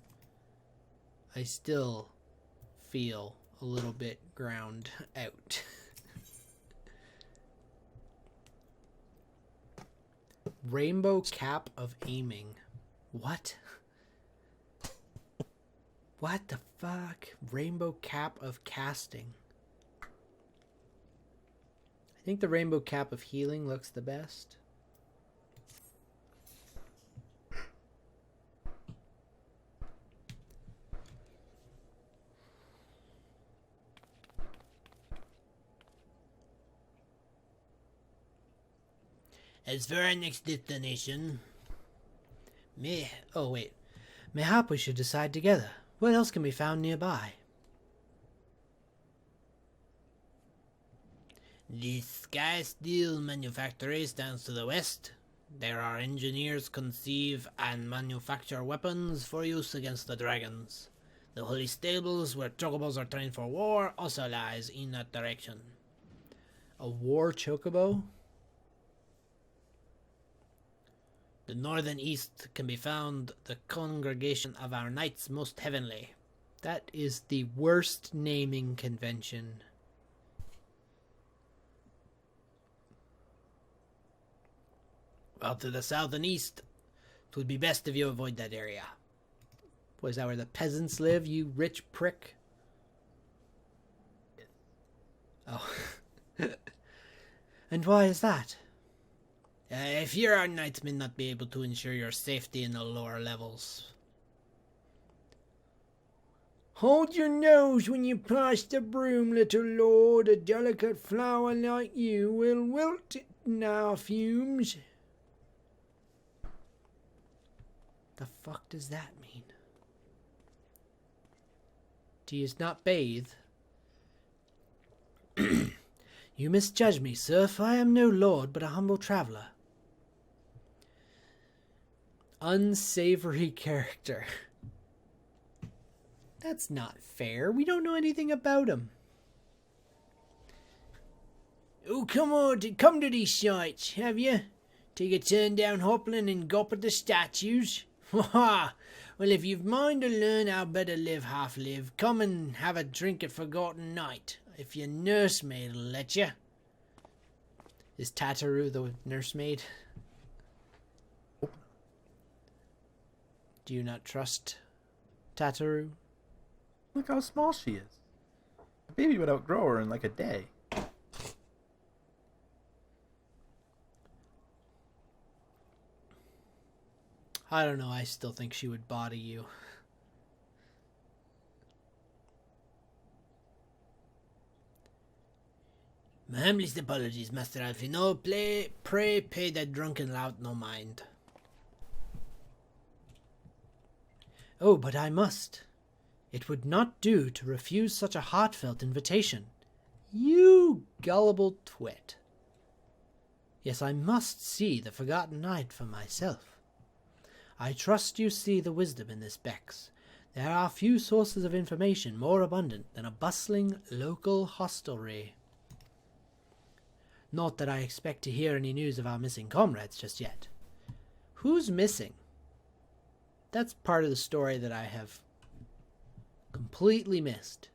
I still feel a little bit ground out. Rainbow cap of aiming. What? What the fuck? Rainbow cap of casting. I think the rainbow cap of healing looks the best. As for our next destination... Mayhap we should decide together. What else can be found nearby? The Sky Steel Manufactory stands to the west. There our engineers conceive and manufacture weapons for use against the dragons. The Holy Stables, where chocobos are trained for war, also lies in that direction. A war chocobo? The northern east can be found the congregation of our knights most heavenly. That is the worst naming convention. Well, to the south and east, it would be best if you avoid that area. Was that where the peasants live, you rich prick? Oh. And why is that? If your knights may not be able to ensure your safety in the lower levels. Hold your nose when you pass the broom, little lord. A delicate flower like you will wilt in our fumes. The fuck does that mean? Do you not bathe? You misjudge me, sir, for I am no lord, but a humble traveller. Unsavory character. That's not fair. We don't know anything about him. Oh, come to these sights, have you? Take a turn down Hopland and gawp at the statues? Ha! Well, if you've mind to learn how better live half live, come and have a drink at Forgotten Night, if your nursemaid'll let you. Is Tataru the nursemaid? Do you not trust Tataru? Look how small she is. A baby would outgrow her in like a day. I don't know, I still think she would body you. My humblest apologies, Master Alfino. Pray pay that drunken lout no mind. Oh, but I must. It would not do to refuse such a heartfelt invitation. You gullible twit. Yes, I must see the Forgotten Night for myself. I trust you see the wisdom in this, Bex. There are few sources of information more abundant than a bustling local hostelry. Not that I expect to hear any news of our missing comrades just yet. Who's missing? That's part of the story that I have completely missed.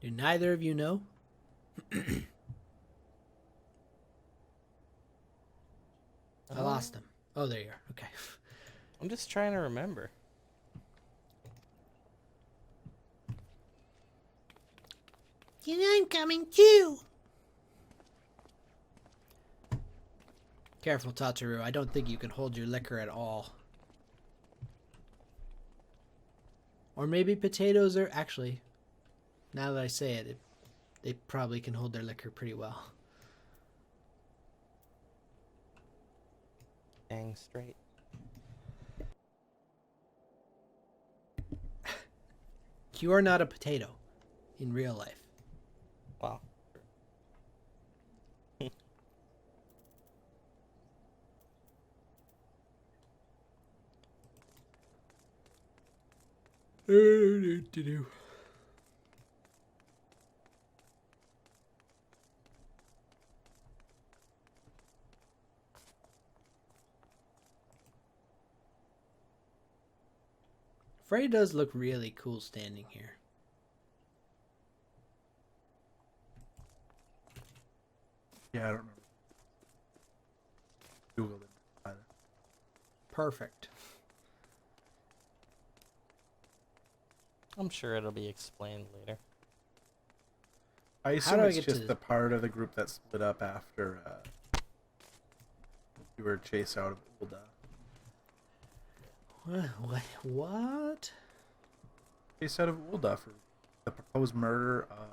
Do neither of you know? I lost them. Oh, there you are. Okay. I'm just trying to remember. And I'm coming too. Careful, Tataru. I don't think you can hold your liquor at all. Or maybe potatoes are... Actually, now that I say it, they probably can hold their liquor pretty well. Dang straight. You are not a potato in real life. Wow. Frey does look really cool standing here. Yeah, I don't remember. Googled it either. Perfect. I'm sure it'll be explained later. I How assume do I it's get to just the part of the group that split up after you were chased out of Ulda. What? Chased out of Ulda for the proposed murder of...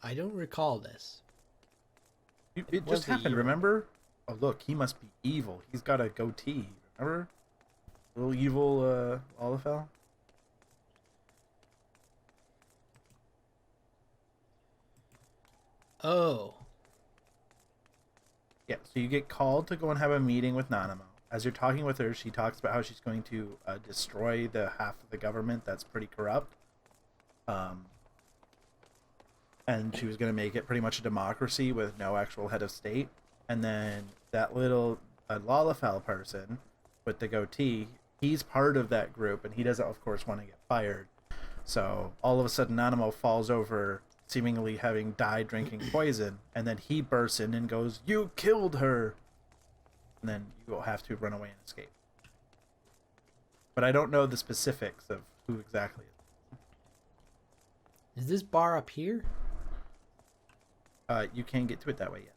I don't recall this. It was just a happened, year. remember? Oh, look, he must be evil. He's got a goatee, remember? Little evil, Olafel? Oh. Yeah, so you get called to go and have a meeting with Nanamo. As you're talking with her, she talks about how she's going to destroy the half of the government that's pretty corrupt. And she was going to make it pretty much a democracy with no actual head of state. And then that little Lalafell person with the goatee, he's part of that group, and he doesn't, of course, want to get fired. So all of a sudden, Nanamo falls over, seemingly having died drinking poison, and then he bursts in and goes, "You killed her!" and then you will have to run away and escape. But I don't know the specifics of who exactly Is this bar up here? You can get to it that way, yes.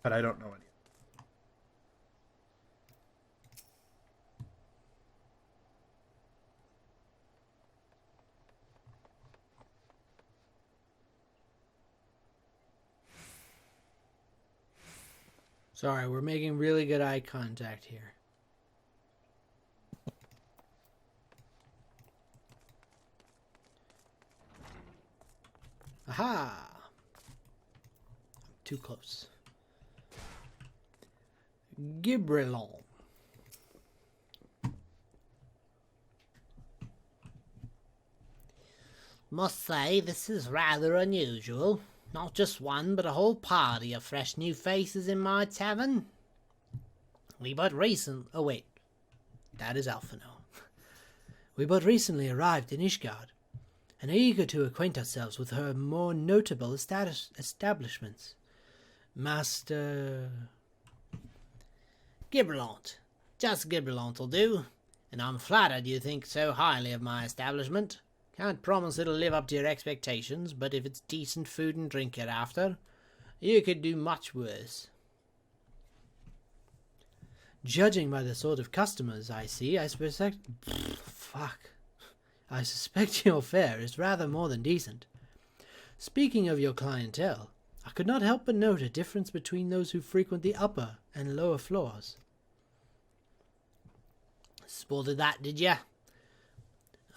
But I don't know any. Sorry, we're making really good eye contact here. Aha! Too close. Gibrilon. Must say, this is rather unusual. Not just one, but a whole party of fresh new faces in my tavern. Oh wait. That is Alphino. We but recently arrived in Ishgard, and are eager to acquaint ourselves with her more notable establishments. Master Gibrilont. Just Gibrilont will do, and I'm flattered you think so highly of my establishment. Can't promise it'll live up to your expectations, but if it's decent food and drink you're after, you could do much worse. Judging by the sort of customers I see, I suspect your fare is rather more than decent. Speaking of your clientele, I could not help but note a difference between those who frequent the upper and lower floors. Spotted that, did ya?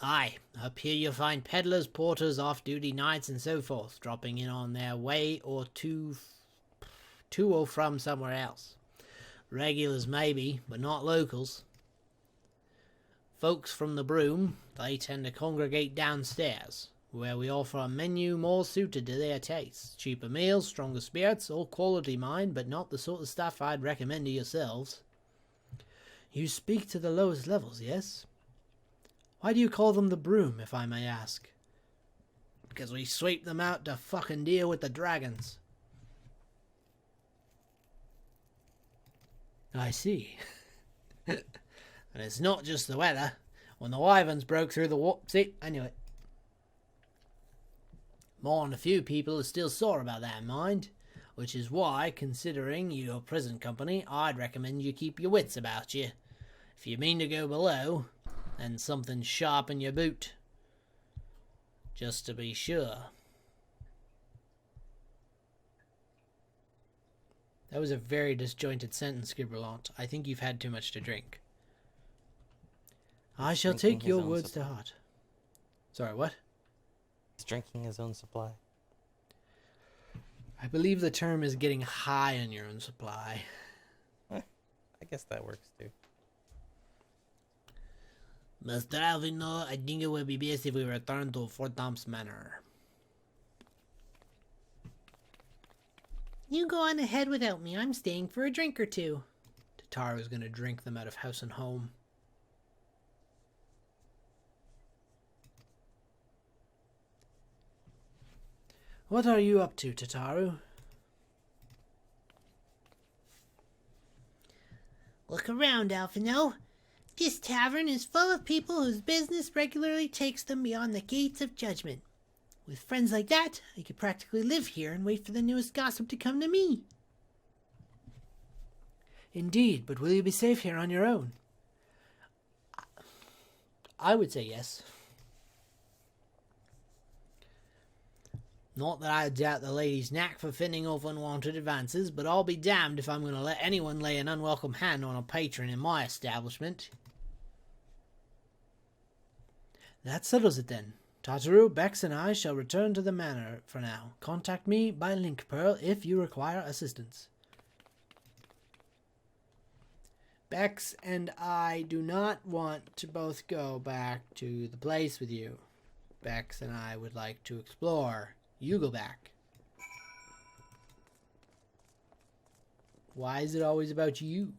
Aye, up here you'll find peddlers, porters, off-duty knights, and so forth, dropping in on their way or to or from somewhere else. Regulars maybe, but not locals. Folks from the Broom, they tend to congregate downstairs, where we offer a menu more suited to their tastes. Cheaper meals, stronger spirits, all quality mind, but not the sort of stuff I'd recommend to yourselves. You speak to the lowest levels, yes? Why do you call them the Broom, if I may ask? Because we sweep them out to fucking deal with the dragons. I see. And it's not just the weather. When the wyverns broke through the wall... See, I knew it. More than a few people are still sore about that, mind. Which is why, considering your present company, I'd recommend you keep your wits about you. If you mean to go below... and something sharp in your boot. Just to be sure. That was a very disjointed sentence, Gibrilont. I think you've had too much to drink. I shall take your words to heart. Sorry, what? He's drinking his own supply. I believe the term is getting high on your own supply. I guess that works too. Master Alvino, I think it would be best if we return to Fort Tom's Manor. You go on ahead without me. I'm staying for a drink or two. Tataru's going to drink them out of house and home. What are you up to, Tataru? Look around, Alphino. This tavern is full of people whose business regularly takes them beyond the gates of judgment. With friends like that, I could practically live here and wait for the newest gossip to come to me. Indeed, but will you be safe here on your own? I would say yes. Not that I doubt the lady's knack for fending off unwanted advances, but I'll be damned if I'm going to let anyone lay an unwelcome hand on a patron in my establishment. That settles it then. Tataru, Bex, and I shall return to the manor for now. Contact me by link pearl if you require assistance. Bex and I do not want to both go back to the place with you. Bex and I would like to explore. You go back. Why is it always about you?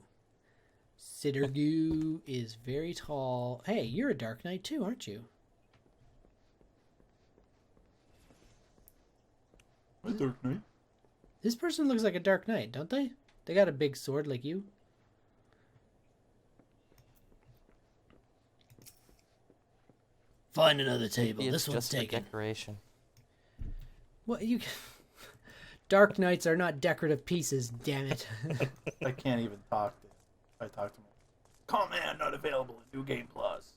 Sittergoo is very tall. Hey, you're a Dark Knight too, aren't you? A Dark Knight. This person looks like a Dark Knight, don't they? They got a big sword like you. Find another table. It's This one's just a taken. decoration. What you? Dark Knights are not decorative pieces. Damn it! I can't even talk to him. I talk to him. Command not available in New Game Plus.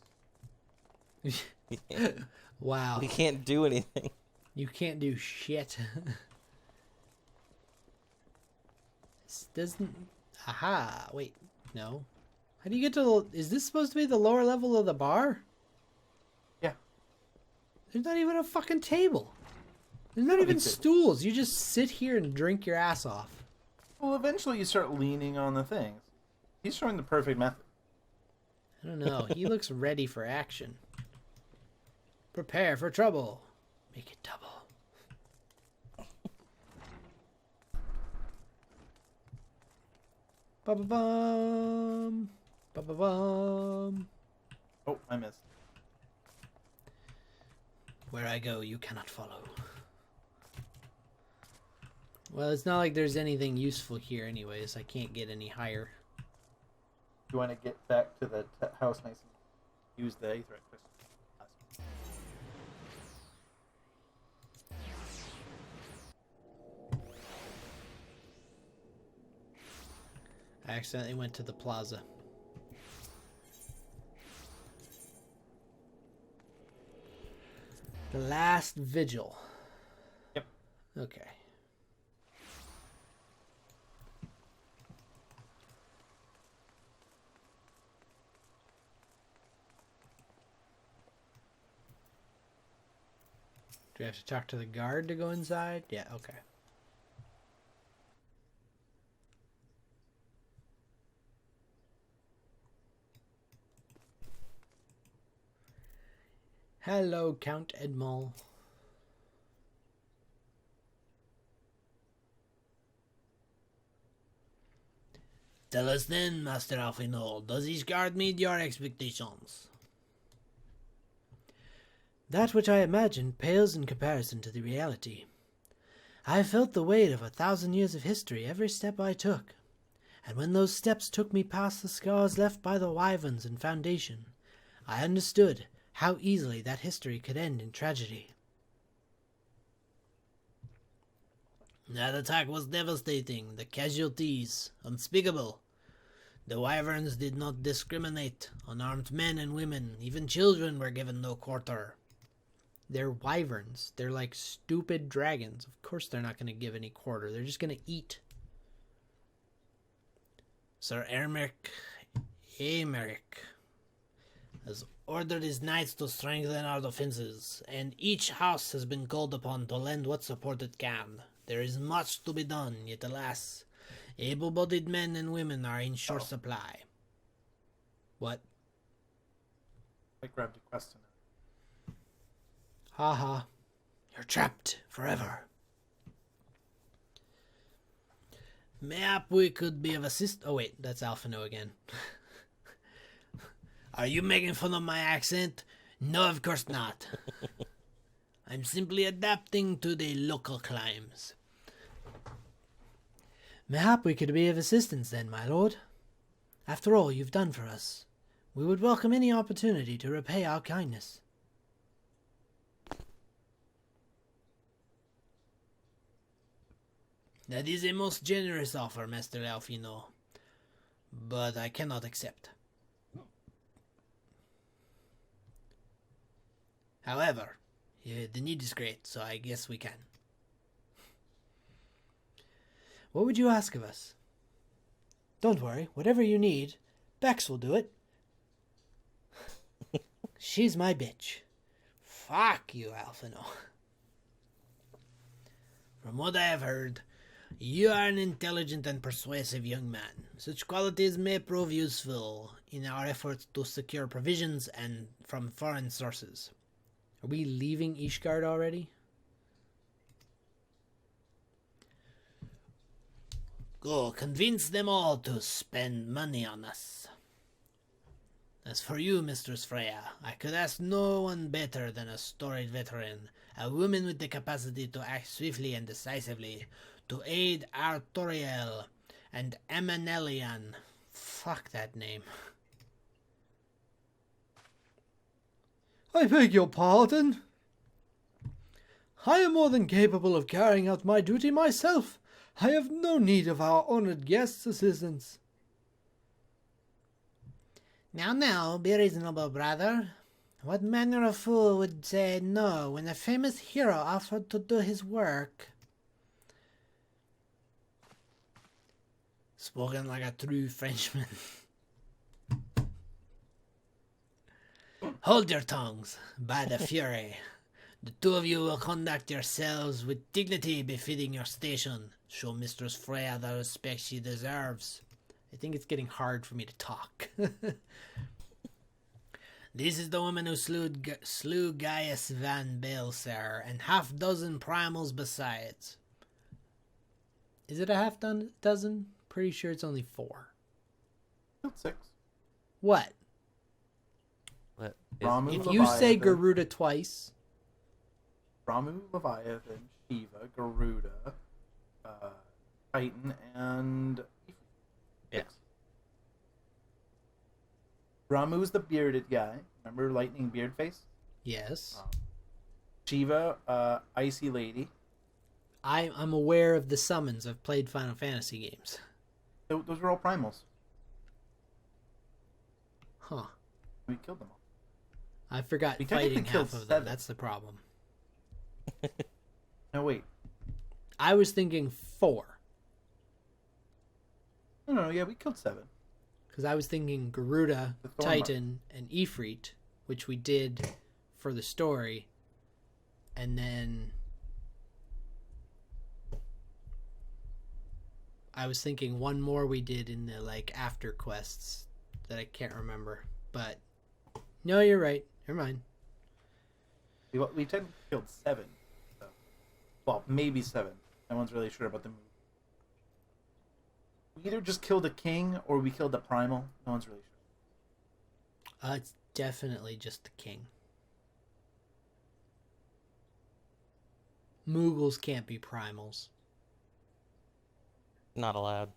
Wow. We can't do anything. You can't do shit. This doesn't. Aha! Wait, no. How do you get to the? Is this supposed to be the lower level of the bar? Yeah. There's not even a fucking table. There's not even stools. You just sit here and drink your ass off. Well, eventually you start leaning on the things. He's showing the perfect method. I don't know. He looks ready for action. Prepare for trouble. Make it double. Ba-ba-bum. Ba-ba-bum. Oh, I missed. Where I go, you cannot follow. Well, it's not like there's anything useful here anyways. I can't get any higher. You want to get back to the house nice and use the Aetherite crystal. I accidentally went to the plaza. The last vigil. Yep. Okay. Do we have to talk to the guard to go inside? Yeah, okay. Hello, Count Edmond. Tell us then, Master Alfinol, does Ishgard meet your expectations? That which I imagined pales in comparison to the reality. I felt the weight of 1,000 years of history every step I took, and when those steps took me past the scars left by the wyverns and foundation, I understood how easily that history could end in tragedy. That attack was devastating, the casualties unspeakable. The wyverns did not discriminate. Unarmed men and women, even children, were given no quarter. They're wyverns. They're like stupid dragons. Of course they're not going to give any quarter. They're just going to eat. Sir Aymeric has ordered his knights to strengthen our defenses, and each house has been called upon to lend what support it can. There is much to be done, yet alas, able-bodied men and women are in short supply. What? I grabbed a question. Haha. You're trapped forever. Mayhap we could be of assist. Oh wait, that's Alphino again. Are you making fun of my accent? No, of course not. I'm simply adapting to the local climes. Mayhap we could be of assistance then, my lord. After all you've done for us, we would welcome any opportunity to repay our kindness. That is a most generous offer, Master Alfino, but I cannot accept. However, the need is great, so I guess we can. What would you ask of us? Don't worry, whatever you need, Bex will do it. She's my bitch. Fuck you, Alfino. From what I have heard, you are an intelligent and persuasive young man. Such qualities may prove useful in our efforts to secure provisions and from foreign sources. Are we leaving Ishgard already? Go, convince them all to spend money on us. As for you, Mistress Freya, I could ask no one better than a storied veteran A woman with the capacity to act swiftly and decisively, to aid Artoriel and Emanelian. Fuck that name. I beg your pardon? I am more than capable of carrying out my duty myself. I have no need of our honored guest's assistance. Now, be reasonable, brother. What manner of fool would say no when a famous hero offered to do his work? Spoken like a true Frenchman. Hold your tongues, by the fury. The two of you will conduct yourselves with dignity befitting your station. Show Mistress Freya the respect she deserves. I think it's getting hard for me to talk. This is the woman who slew Gaius van Baelser and half-dozen primals besides. Is it a half-dozen? Pretty sure it's only 4. Killed 6. What? What? Ramu, If you say Garuda twice... Ramu, Leviathan, Shiva, Garuda, Titan, and... Yeah. Ramu's the bearded guy. Remember Lightning Beard Face? Yes. Shiva, Icy Lady. I'm aware of the summons. I've played Final Fantasy games. Those were all primals. Huh. We killed them all. I forgot We fighting technically half killed of them. 7. That's the problem. No, wait. I was thinking 4. No, yeah, we killed 7. Because I was thinking Garuda, The Thorn Mark. Titan, and Ifrit, which we did for the story. And then... I was thinking one more we did in the, after quests that I can't remember. But, no, you're right. Never mind. We technically killed 7. So. Well, maybe 7. No one's really sure about the move. We either just killed a king or we killed a primal. No one's really sure. It's definitely just the king. Moogles can't be primals. Not allowed.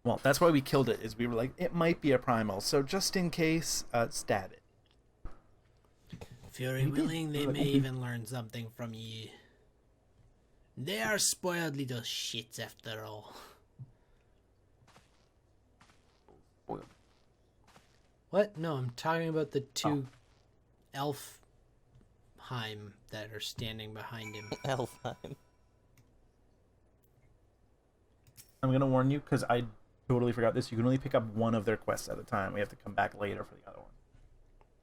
Well, that's why we killed it, is we were like, it might be a primal, so just in case, stab it. Fury willing, they may even learn something from you. They are spoiled little shits after all. Spoiled. What? No, I'm talking about the 2 Elfheim that are standing behind him. Elfheim. I'm going to warn you, because I totally forgot this. You can only pick up one of their quests at a time. We have to come back later for the other one.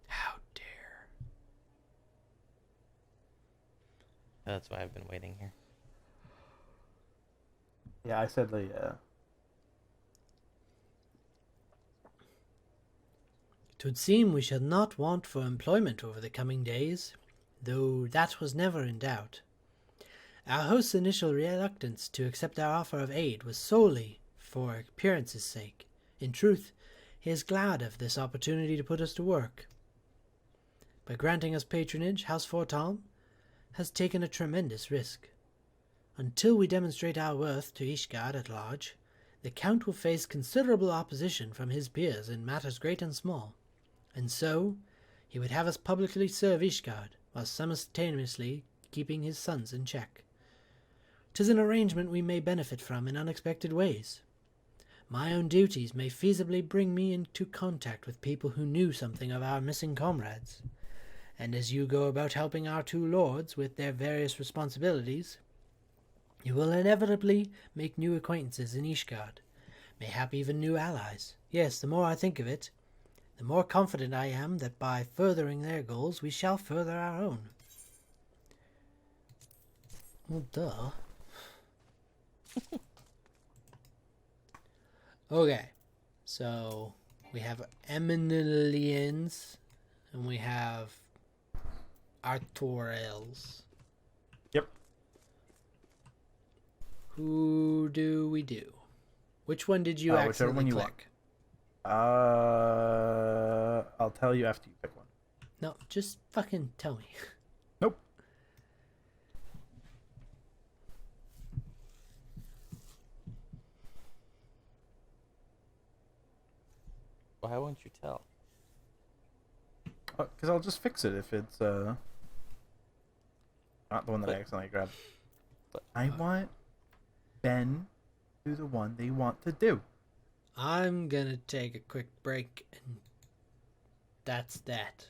How dare. That's why I've been waiting here. Yeah, I said the... 'Twould seem we shall not want for employment over the coming days, though that was never in doubt. Our host's initial reluctance to accept our offer of aid was solely for appearance's sake. In truth, he is glad of this opportunity to put us to work. By granting us patronage, House Fortalm has taken a tremendous risk. Until we demonstrate our worth to Ishgard at large, the Count will face considerable opposition from his peers in matters great and small, and so he would have us publicly serve Ishgard, while simultaneously keeping his sons in check. 'Tis an arrangement we may benefit from in unexpected ways. My own duties may feasibly bring me into contact with people who knew something of our missing comrades, and as you go about helping our 2 lords with their various responsibilities, you will inevitably make new acquaintances in Ishgard, mayhap even new allies. Yes, the more I think of it, the more confident I am that by furthering their goals, we shall further our own. Well, duh. Okay, so we have Eminelians, and we have Artoriels. Yep. Who do we do? Which one did you Whichever accidentally one you click? want. I'll tell you after you pick one. No, just fucking tell me. Nope. Why won't you tell? Because I'll just fix it if it's not the one that I accidentally grabbed. But I want Ben to do the one they want to do. I'm gonna take a quick break, and that's that.